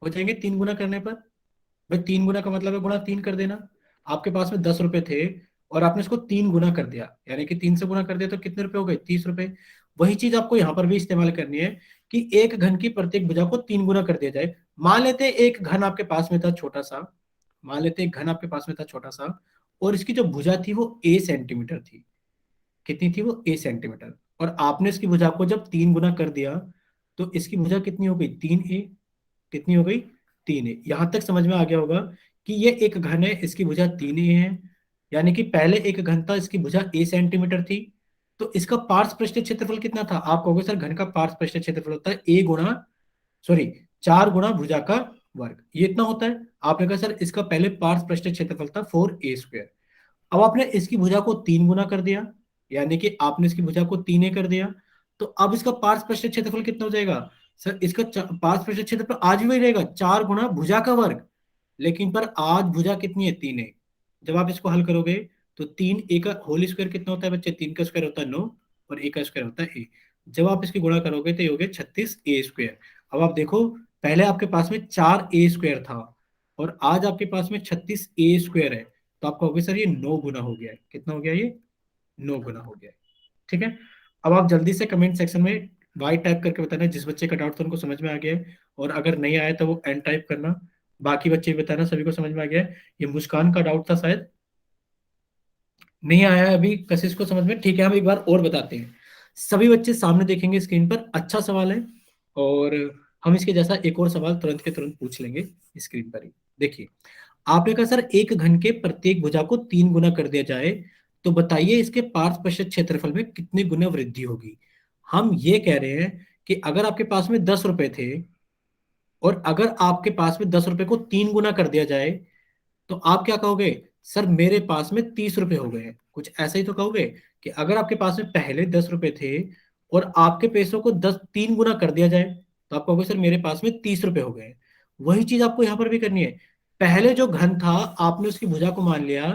हो जाएंगे 3 गुना करने पर। भाई 3 गुना का मतलब है गुणा 3 कर देना। आपके पास में 10 रुपए थे और आपने इसको 3 गुना कर दिया, यानी कि 3 से गुना कर दिया, तो कितने रुपए हो गए? 30 रुपए। वही चीज आपको यहाँ पर भी इस्तेमाल करनी है कि एक घन की प्रत्येक भुजा को 3 गुना कर दिया जाए। मान लेते हैं एक घन आपके पास में था छोटा सा, मान लेते हैं एक घन आपके पास में था छोटा सा, और इसकी जो भुजा थी वो A सेंटीमीटर थी। कितनी थी वो? A centimetre. और आपने इसकी भुजा को जब 3 गुना कर दिया तो इसकी भुजा कितनी हो गई? 3A। कितनी हो गई? 3A। यहां तक समझ में आ गया होगा कि ये एक घन है, इसकी भुजा 3A है, यानी कि पहले एक घन था, इसकी भुजा A सेंटीमीटर थी, तो इसका पार्श्व पृष्ठीय क्षेत्रफल कितना था? आप कहोगे सर घन का पार्श्व पृष्ठीय क्षेत्रफल होता है A गुणा, सॉरी, 4 गुना भुजा का वर्ग, ये इतना होता है। आपने कहा सर इसका पहले पार्श्व पृष्ठीय क्षेत्रफल था 4A²। अब आपने इसकी भुजा को 3 गुना कर दिया, यानी कि आपने इसकी भुजा को 3A कर दिया, तो अब इसका पार्श्व पृष्ठीय क्षेत्रफल कितना हो जाएगा? सर इसका पार्श्व पृष्ठीय क्षेत्रफल आज भी वही रहेगा, 4 गुना भुजा का वर्ग, लेकिन पर आज भुजा कितनी है? 3A। जब आप इसको हल करोगे तो 3A का होल स्क्वायर कितना होता है बच्चे? 3 का स्क्वायर होता है 9, और A का स्क्वायर होता है A। जब आप इसकी गुणा करोगे तो ये हो गया 36A²। अब आप देखो, पहले आपके पास में 4A² था और आज आपके पास में 36A² है, तो आप कहोगे सर ये 9 गुना हो गया है। कितना हो गया ये? 9 गुना हो गया है। ठीक है। अब आप जल्दी से कमेंट सेक्शन में वाई टाइप करके बताना जिस बच्चे का डाउट था उनको समझ में आ गया है, और अगर नहीं आया तो वो एन टाइप करना। बाकी बच्चे भी बताना सभी को समझ में आ गया है। ये मुस्कान का डाउट था शायद, नहीं आया है अभी कशिश को समझ में। ठीक है, हम एक बार और बताते हैं। सभी बच्चे सामने देखेंगे स्क्रीन पर, अच्छा सवाल है, और हम इसके जैसा एक और सवाल तुरंत के तुरंत पूछ लेंगे स्क्रीन पर ही। देखिए, आपने कहा सर एक घन के प्रत्येक भुजा को 3 गुना कर दिया जाए तो बताइए इसके पार्श्व पृष्ठ क्षेत्रफल में कितने गुना वृद्धि होगी? हम ये कह रहे हैं कि अगर आपके पास में 10 रुपए थे और अगर आपके पास में 10 रुपए को 3 गुना कर दिया जाए, तो आप क्या कहोगे? सर मेरे पास में 30 रुपए हो गए हैं, कुछ ऐसा ही तो कहोगे। कि अगर आपके पास में पहले 10 रुपए थे और आपके पैसों को 3 गुना कर दिया जाए, तो आप कहोगे सर मेरे पास में 30 रुपए हो गए हैं। वही चीज आपको यहाँ पर भी करनी है। पहले जो घन था आपने उसकी भुजा को मान लिया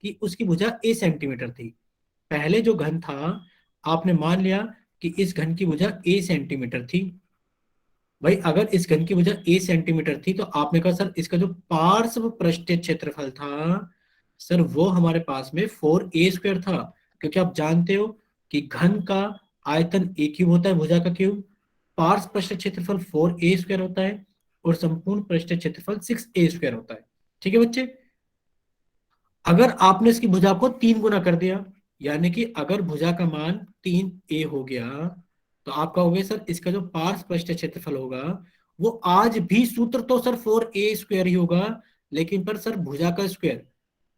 कि उसकी भुजा A सेंटीमीटर थी। पहले जो घन था आपने मान लिया कि इस घन की भुजा A सेंटीमीटर थी। भाई अगर इस घन की भुजा A सेंटीमीटर थी तो आपने कहा सर इसका जो पार्श्व पृष्ठीय क्षेत्रफल था, सर वो हमारे पास में 4A² था। क्योंकि आप जानते हो कि घन का आयतन A क्यूब होता है, भुजा का क्यूब, पार्श्व पृष्ठीय क्षेत्रफल 4A² होता है, और संपूर्ण पृष्ठीय क्षेत्रफल 6A² होता है। ठीक है बच्चे। अगर आपने इसकी भुजा को 3 गुना कर दिया, यानी कि अगर भुजा का मान 3A हो गया, तो आप कहोगे सर इसका जो पार्श्व पृष्ठीय क्षेत्रफल होगा वो आज भी सूत्र तो सर 4A² ही होगा, लेकिन पर सर भुजा का स्क्वायर,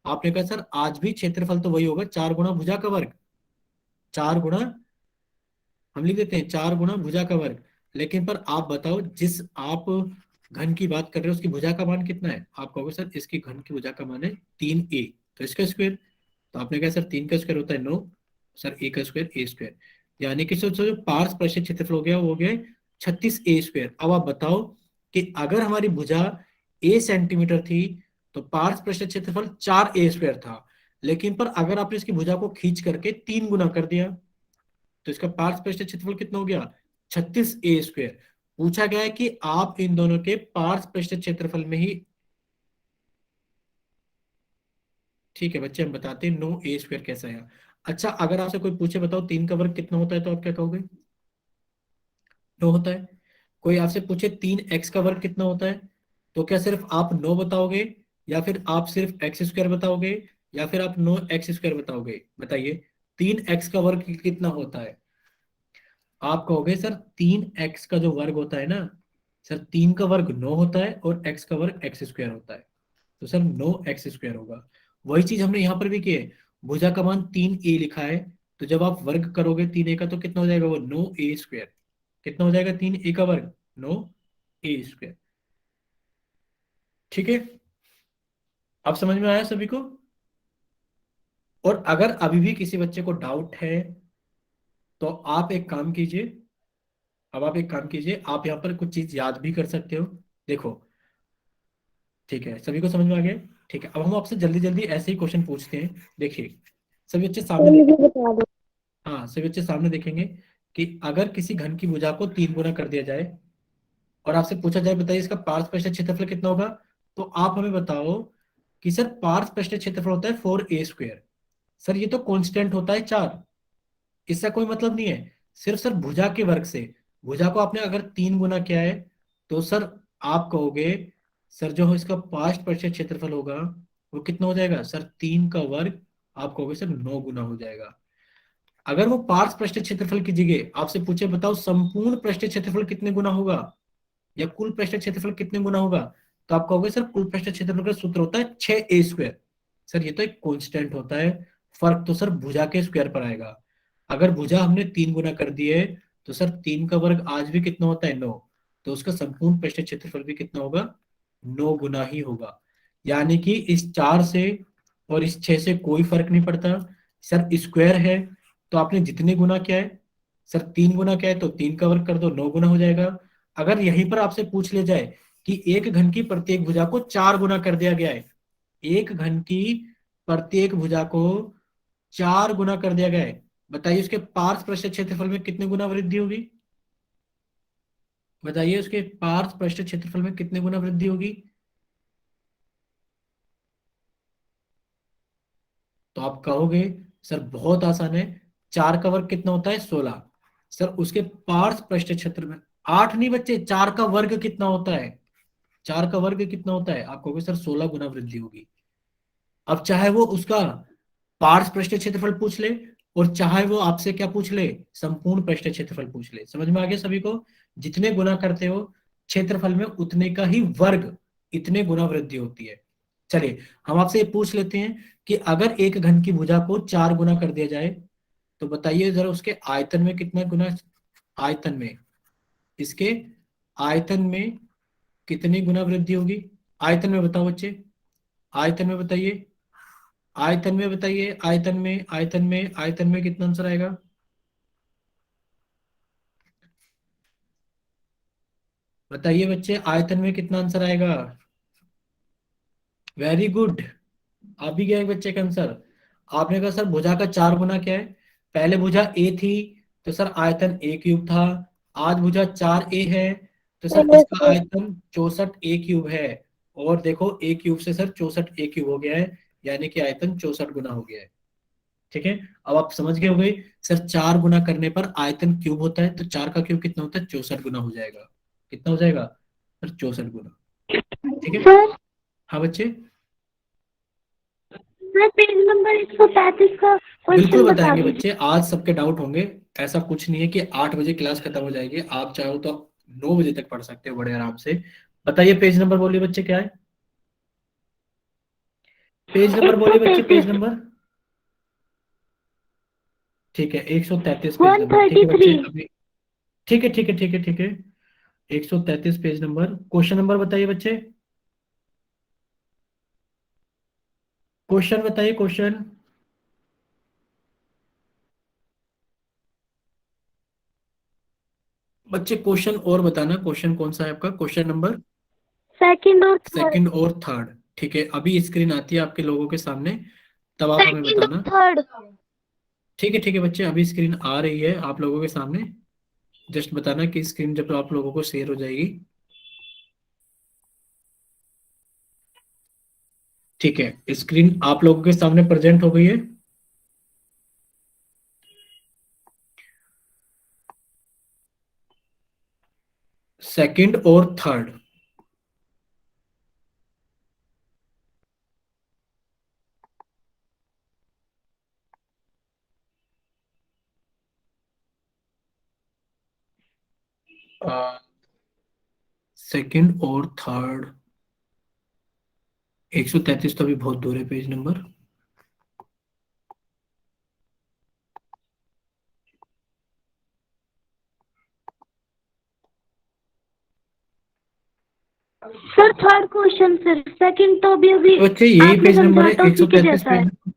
आपने कहा सर आज भी क्षेत्रफल तो वही होगा, 4 गुना भुजा का वर्ग, 4 गुना, हम लिख देते हैं 4 गुना भुजा का वर्ग। लेकिन पर आप बताओ, जिस आप घन की बात कर रहे हो उसकी भुजा का मान कितना है? आप कहोगे सर इसकी घन की भुजा का मान है 3a, तो इसका स्क्वायर। तो आपने कहा सर 3 का स्क्वायर होता है 9, सर a का स्क्वायर a स्क्वायर, यानी कि सोचो जो पार्श्व पृष्ठीय क्षेत्रफल हो गया वो हो गया 36a स्क्वायर। अब आप बताओ कि अगर हमारी भुजा a सेंटीमीटर थी तो पार्श्व पृष्ठीय क्षेत्रफल 4a स्क्वायर था, लेकिन पर अगर आपने इसकी भुजा को खींच करके 3 गुना कर दिया तो इसका पार्श्व पृष्ठीय क्षेत्रफल कितना हो गया? 36a square. पूछा गया है कि आप इन दोनों के पार्श्व पृष्ठीय क्षेत्रफल में ही, ठीक है बच्चे हम बताते हैं 9a स्क्वायर कैसा है। अच्छा अगर आपसे कोई पूछे बताओ 3 का वर्ग कितना होता है, तो आप क्या कहोगे? 9 होता है। कोई आपसे पूछे 3x का वर्ग कितना होता है, तो क्या सिर्फ आप 9 बताओगे, या फिर आप सिर्फ एक्स स्क्वायर बताओगे, या फिर आप 9x स्क्वायर बताओगे? बताइए 3x का वर्ग कितना होता है? आप कहोगे सर 3x का जो वर्ग होता है ना, सर 3 का वर्ग 9 होता है और x का वर्ग x स्क्वायर होता है, तो सर 9x स्क्वायर होगा। वही चीज हमने यहाँ पर भी की है, भुजा का मान 3a लिखा है, तो जब आप वर्ग करोगे 3a का तो कितना हो जाएगा? वो 9a स्क्वायर। कितना हो जाएगा 3a का वर्ग? 9a square. ठीक है, अब समझ में आया सभी को? और अगर अभी भी किसी बच्चे को डाउट है तो आप एक काम कीजिए, अब आप एक काम कीजिए, आप यहाँ पर कुछ चीज याद भी कर सकते हो। देखो, ठीक है सभी को समझ में आ गया? ठीक है, अब हम आपसे जल्दी जल्दी ऐसे ही क्वेश्चन पूछते हैं। देखिए सभी बच्चे सामने मुझे भी बता दो। हाँ सभी बच्चे सामने देखेंगे कि अगर किसी घन की भुजा को 3 गुना कर दिया जाए और आपसे पूछा जाए बताइए इसका पार्श्व पृष्ठीय क्षेत्रफल कितना होगा, तो आप हमें बताओ कि सर पार्श्व पृष्ठीय क्षेत्रफल होता है 4a स्क्वायर। सर ये तो कांस्टेंट होता है 4, इसका कोई मतलब नहीं है, सिर्फ सर भुजा के वर्ग से, भुजा को आपने अगर 3 गुना किया है तो सर आप कहोगे सर जो इसका पार्श्व पृष्ठीय क्षेत्रफल होगा वो कितना हो जाएगा? सर 3 का वर्ग, आप कहोगे सर 9 गुना हो जाएगा। अगर वो पार्श्व पृष्ठीय क्षेत्रफल की जगह आपसे पूछे बताओ संपूर्ण पृष्ठीय क्षेत्रफल कितने गुना होगा या कुल पृष्ठीय क्षेत्रफल कितने गुना होगा, तो आप कहोगे सर कुल पृष्ठीय क्षेत्रफल का सूत्र होता है 6a स्क्वायर। सर ये तो एक कांस्टेंट होता है, फर्क तो सर भुजा के स्क्वायर पर आएगा। अगर भुजा हमने 3 गुना कर दी है तो सर 3 का वर्ग आज भी कितना होता है? 9, तो उसका संपूर्ण पृष्ठीय क्षेत्रफल भी कितना होगा? 9 गुना ही होगा। यानी कि इस 4 से और इस 6 से कोई फर्क नहीं पड़ता। सर स्क्वायर है तो आपने जितने गुना किया है, सर 3 गुना किया है तो 3 का वर्ग कर दो, 9 गुना हो जाएगा। अगर यहीं पर आपसे पूछ ले जाए कि एक घन की प्रत्येक भुजा को 4 गुना कर दिया गया है, एक घन की प्रत्येक भुजा को 4 गुना कर दिया गया है, बताइए उसके पार्श्व पृष्ठीय क्षेत्रफल में कितने गुना वृद्धि होगी? बताइए उसके पार्श्व पृष्ठीय क्षेत्रफल में कितने गुना वृद्धि होगी? तो आप कहोगे सर बहुत आसान है, 4 का वर्ग कितना होता है? 16। सर उसके पार्श्व पृष्ठीय क्षेत्र में 8 नहीं बच्चे, 4 का वर्ग कितना होता है? 4 का वर्ग कितना होता है? आप कहोगे सर 16 गुना वृद्धि होगी। अब चाहे वो उसका पार्श्व पृष्ठीय क्षेत्रफल पूछ ले और चाहे वो आपसे क्या पूछ ले, संपूर्ण पृष्ठीय क्षेत्रफल पूछ ले। समझ में आ गया सभी को? जितने गुना करते हो क्षेत्रफल में उतने का ही वर्ग, इतने गुना वृद्धि होती है। चलिए हम आपसे ये पूछ लेते हैं कि अगर एक घन की भुजा को 4 गुना कर दिया जाए तो बताइए जरा उसके आयतन में कितना गुना, आयतन में, इसके आयतन में कितनी गुना वृद्धि होगी? आयतन में बताओ बच्चे, आयतन में बताइए, आयतन में बताइए, आयतन में, आयतन में, आयतन में कितना आंसर आएगा? बताइए बच्चे आयतन में कितना आंसर आएगा? वेरी गुड, आ भी गया एक बच्चे का आंसर। आपने कहा सर भुजा का 4 गुना क्या है? पहले भुजा ए थी तो सर आयतन ए क्यूब था, आज भुजा 4a है तो सर इसका आयतन 64a क्यूब है। और देखो a क्यूब से सर 64a क्यूब हो गया है, यानी कि आयतन 64 गुना हो गया है। ठीक है, अब आप समझ गए होंगे सर 4 गुना करने पर आयतन क्यूब होता है, तो 4 का क्यूब कितना होता है? 64 गुना हो जाएगा। कितना हो जाएगा सर? 64 गुना। ठीक है, सर हाँ बच्चे मैं पेज नंबर 135 का बिल्कुल क्वेश्चन बता बताएंगे दीजिए। बच्चे, आज सबके डाउट होंगे। ऐसा कुछ नहीं है कि 8 बजे क्लास खत्म हो जाएगी, आप चाहो तो 9 बजे तक पढ़ सकते हो बड़े आराम से। बताइए पेज नंबर बोलिए बच्चे क्या है? पेज नंबर बोलिए बच्चे, पेज 133 नंबर। ठीक है, 133 पेज नंबर। ठीक है बच्चे, 133 अभी ठीक है, ठीक है, ठीक है, ठीक है। 133 पेज नंबर। क्वेश्चन नंबर बताइए बच्चे, क्वेश्चन बताइए, क्वेश्चन। बच्चे क्वेश्चन और बताना, क्वेश्चन कौन सा है आपका, क्वेश्चन नंबर सेकंड और थर्ड। सेकंड और थर्ड। ठीक है, अभी स्क्रीन आती है आपके लोगों के सामने, तब आप हमें सेकंड और बताना। थर्ड। ठीक है बच्चे, अभी स्क्रीन आ रही है आप लोगों के सामने। जस्ट बताना कि स्क्रीन जब आप लोगों को शेयर हो जाएगी। ठीक है, स्क्रीन आप लोगों के सामने प्रेजेंट हो गई है। सेकंड और थर्ड। सेकंड और थर्ड। 133 तो अभी बहुत दूर है page number. Sir third question sir, second तो अभी अभी बच्चे यही आपने पेज नंबर समझा है, था उसी के 133 जैसा है। पेज।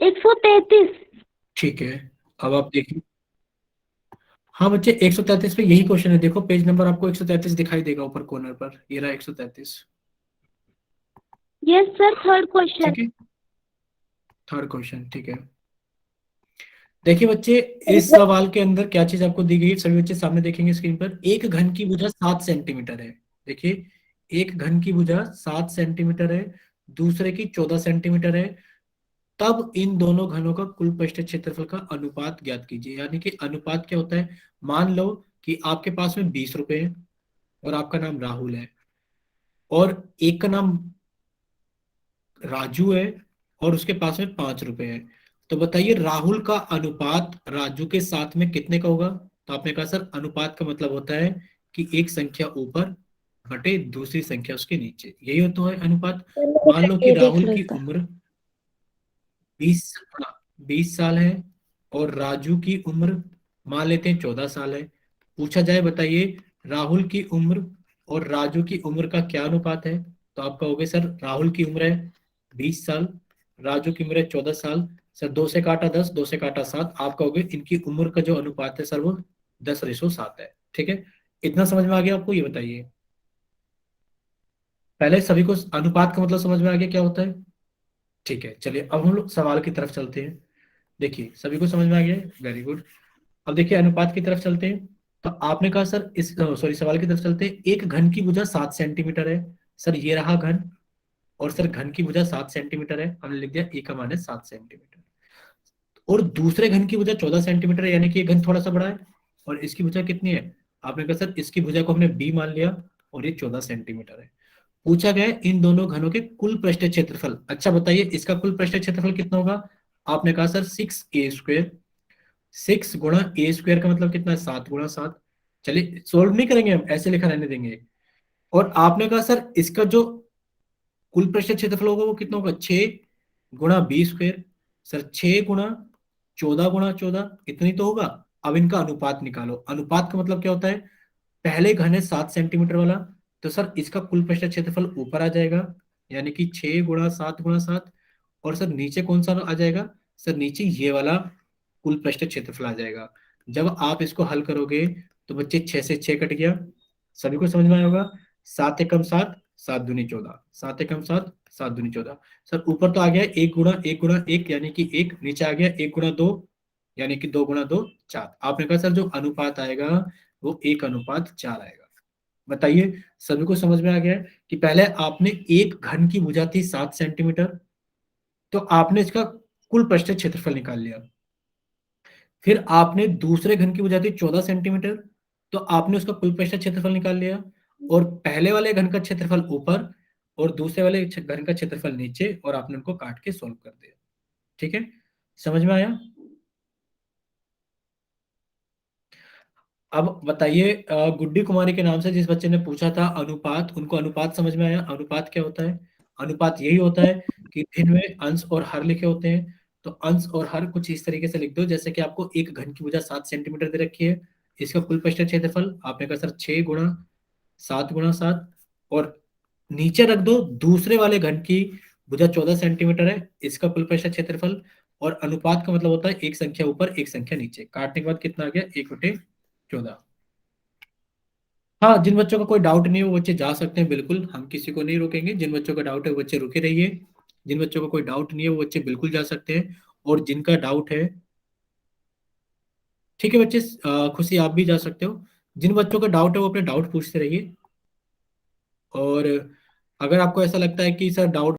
133। ठीक है, अब आप देखिए। हाँ बच्चे, 133 पे यही क्वेश्चन है, देखो पेज नंबर आपको 133 दिखाई देगा ऊपर कॉर्नर पर, ये रहा 133। Yes sir, third question. ठीक है, थर्ड क्वेश्चन। ठीक है, देखिए बच्चे, इस सवाल के अंदर क्या चीज आपको दी गई है, सभी बच्चे सामने देखेंगे स्क्रीन पर। एक घन की भुजा 7 सेंटीमीटर है। देखिए, एक घन की भुजा 7 सेंटीमीटर है, दूसरे की 14 सेंटीमीटर है। तब इन दोनों घनों का कुल पृष्ठ क्षेत्रफल का अनुपात ज्ञात कीजिए। यानी कि अनुपात क्या होता है, मान लो कि आपके पास में 20 रुपए है, और आपका नाम राहुल है, और एक का नाम राजू है, और उसके पास में 5 रुपए है। तो बताइए राहुल का अनुपात राजू के साथ में कितने का होगा। तो आपने कहा सर अनुपात का मतलब होता है कि एक संख्या ऊपर बटे दूसरी संख्या उसके नीचे, यही होता है अनुपात। मान लो कि ये देख राहुल की लेता। उम्र 20 साल है, और राजू की उम्र मान लेते हैं 14 साल है। पूछा जाए, बताइए राहुल की उम्र और राजू की उम्र का क्या अनुपात है। तो आप कहोगे सर राहुल की उम्र है 20 साल, राजू की उम्र है 14 साल। सर 2 से काटा 10, 2 से काटा 7, आप कहोगे इनकी उम्र का जो अनुपात है सर वो 10:7 है। ठीक है, इतना समझ में आ गया आपको, ये बताइए। पहले सभी को अनुपात का मतलब समझ में आ गया क्या होता है। ठीक है, चलिए अब हम लोग सवाल की तरफ चलते हैं। देखिए सभी को समझ में आ गया है, वेरी गुड। अब देखिए अनुपात की तरफ चलते हैं। तो आपने कहा सर इस सॉरी सवाल की तरफ चलते हैं, एक घन की भुजा 7 सेंटीमीटर है। सर ये रहा घन, और सर घन की भुजा 7 सेंटीमीटर है, हमने लिख दिया ए का मान है 7 सेंटीमीटर। और दूसरे घन की भुजा 14 सेंटीमीटर है, यानी कि ये घन थोड़ा सा बड़ा है। और इसकी भुजा कितनी है, आपने कहा सर इसकी भुजा को हमने बी मान लिया, और ये 14 सेंटीमीटर है। पूछा गया है इन दोनों घनों के कुल पृष्ठ क्षेत्रफल। अच्छा बताइए इसका कुल पृष्ठ क्षेत्रफल कितना होगा। आपने कहा सर 6a²। 6 गुणा a² का मतलब कितना है, 7 गुणा 7। चलिए सोल्व नहीं करेंगे हम, ऐसे लिखा रहने देंगे। और आपने कहा सर इसका जो कुल पृष्ठ क्षेत्रफल होगा वो कितना होगा, 6 गुणा b²। सर 6 गुणा 14 गुणा 14, इतनी तो होगा। अब इनका अनुपात निकालो। अनुपात का मतलब क्या होता है, पहले घन है 7 सेंटीमीटर वाला, तो सर इसका कुल पृष्ठ क्षेत्रफल ऊपर आ जाएगा, यानी कि 6 गुणा 7 गुणा 7। और सर नीचे कौन सा आ जाएगा, सर नीचे ये वाला कुल पृष्ठ क्षेत्रफल आ जाएगा। जब आप इसको हल करोगे तो बच्चे 6 से 6 कट गया, सभी को समझ में आया होगा। 7 एकम 7, 7 दूनी 14, 7 एकम 7, 7 दूनी 14। सर ऊपर तो आ गया 1 गुणा 1 गुणा 1, यानी कि 1, नीचे आ गया 1 गुणा 2, यानी कि 2 गुणा 2 4। आपने कहा सर जो अनुपात आएगा वो 1:4 आएगा। बताइए सभी को समझ में आ गया है कि पहले आपने एक घन की भुजा थी 7 सेंटीमीटर, तो आपने इसका कुल पृष्ठ क्षेत्रफल निकाल लिया। फिर आपने दूसरे घन की भुजा थी 14 सेंटीमीटर, तो आपने उसका कुल पृष्ठ क्षेत्रफल निकाल लिया। और पहले वाले घन का क्षेत्रफल ऊपर, और दूसरे वाले घन का क्षेत्रफल नीचे, और आपने उनको काट के सोल्व कर दिया। ठीक है, समझ में आया। अब बताइए, गुड्डी कुमारी के नाम से जिस बच्चे ने पूछा था अनुपात, उनको अनुपात समझ में आया? अनुपात क्या होता है? अनुपात यही होता है कि भिन्न में अंश और हर लिखे होते हैं। तो अंश और हर कुछ इस तरीके से लिख दो, जैसे कि आपको एक घन की भुजा 7 सेंटीमीटर दे रखी है, इसका कुल पृष्ठ क्षेत्रफल आपने कहा सर 6 गुणा 7 गुणा 7, और नीचे रख दो दूसरे वाले घन की भुजा 14 सेंटीमीटर है, इसका कुल पृष्ठ क्षेत्रफल। और अनुपात का मतलब होता है एक संख्या ऊपर एक संख्या नीचे, काटने के बाद कितना आ गया? 1/14। हाँ, जिन बच्चों का कोई डाउट नहीं है वो बच्चे जा सकते हैं, बिल्कुल हम किसी को नहीं रोकेंगे। जिन बच्चों का डाउट है वो बच्चे रुके रहिए, जिन बच्चों का कोई डाउट नहीं है वो बच्चे बिल्कुल जा सकते हैं। और जिनका डाउट है, ठीक है बच्चे, खुशी आप भी जा सकते हो। जिन बच्चों का डाउट है वो अपने डाउट पूछते रहिए। और अगर आपको ऐसा लगता है कि सर डाउट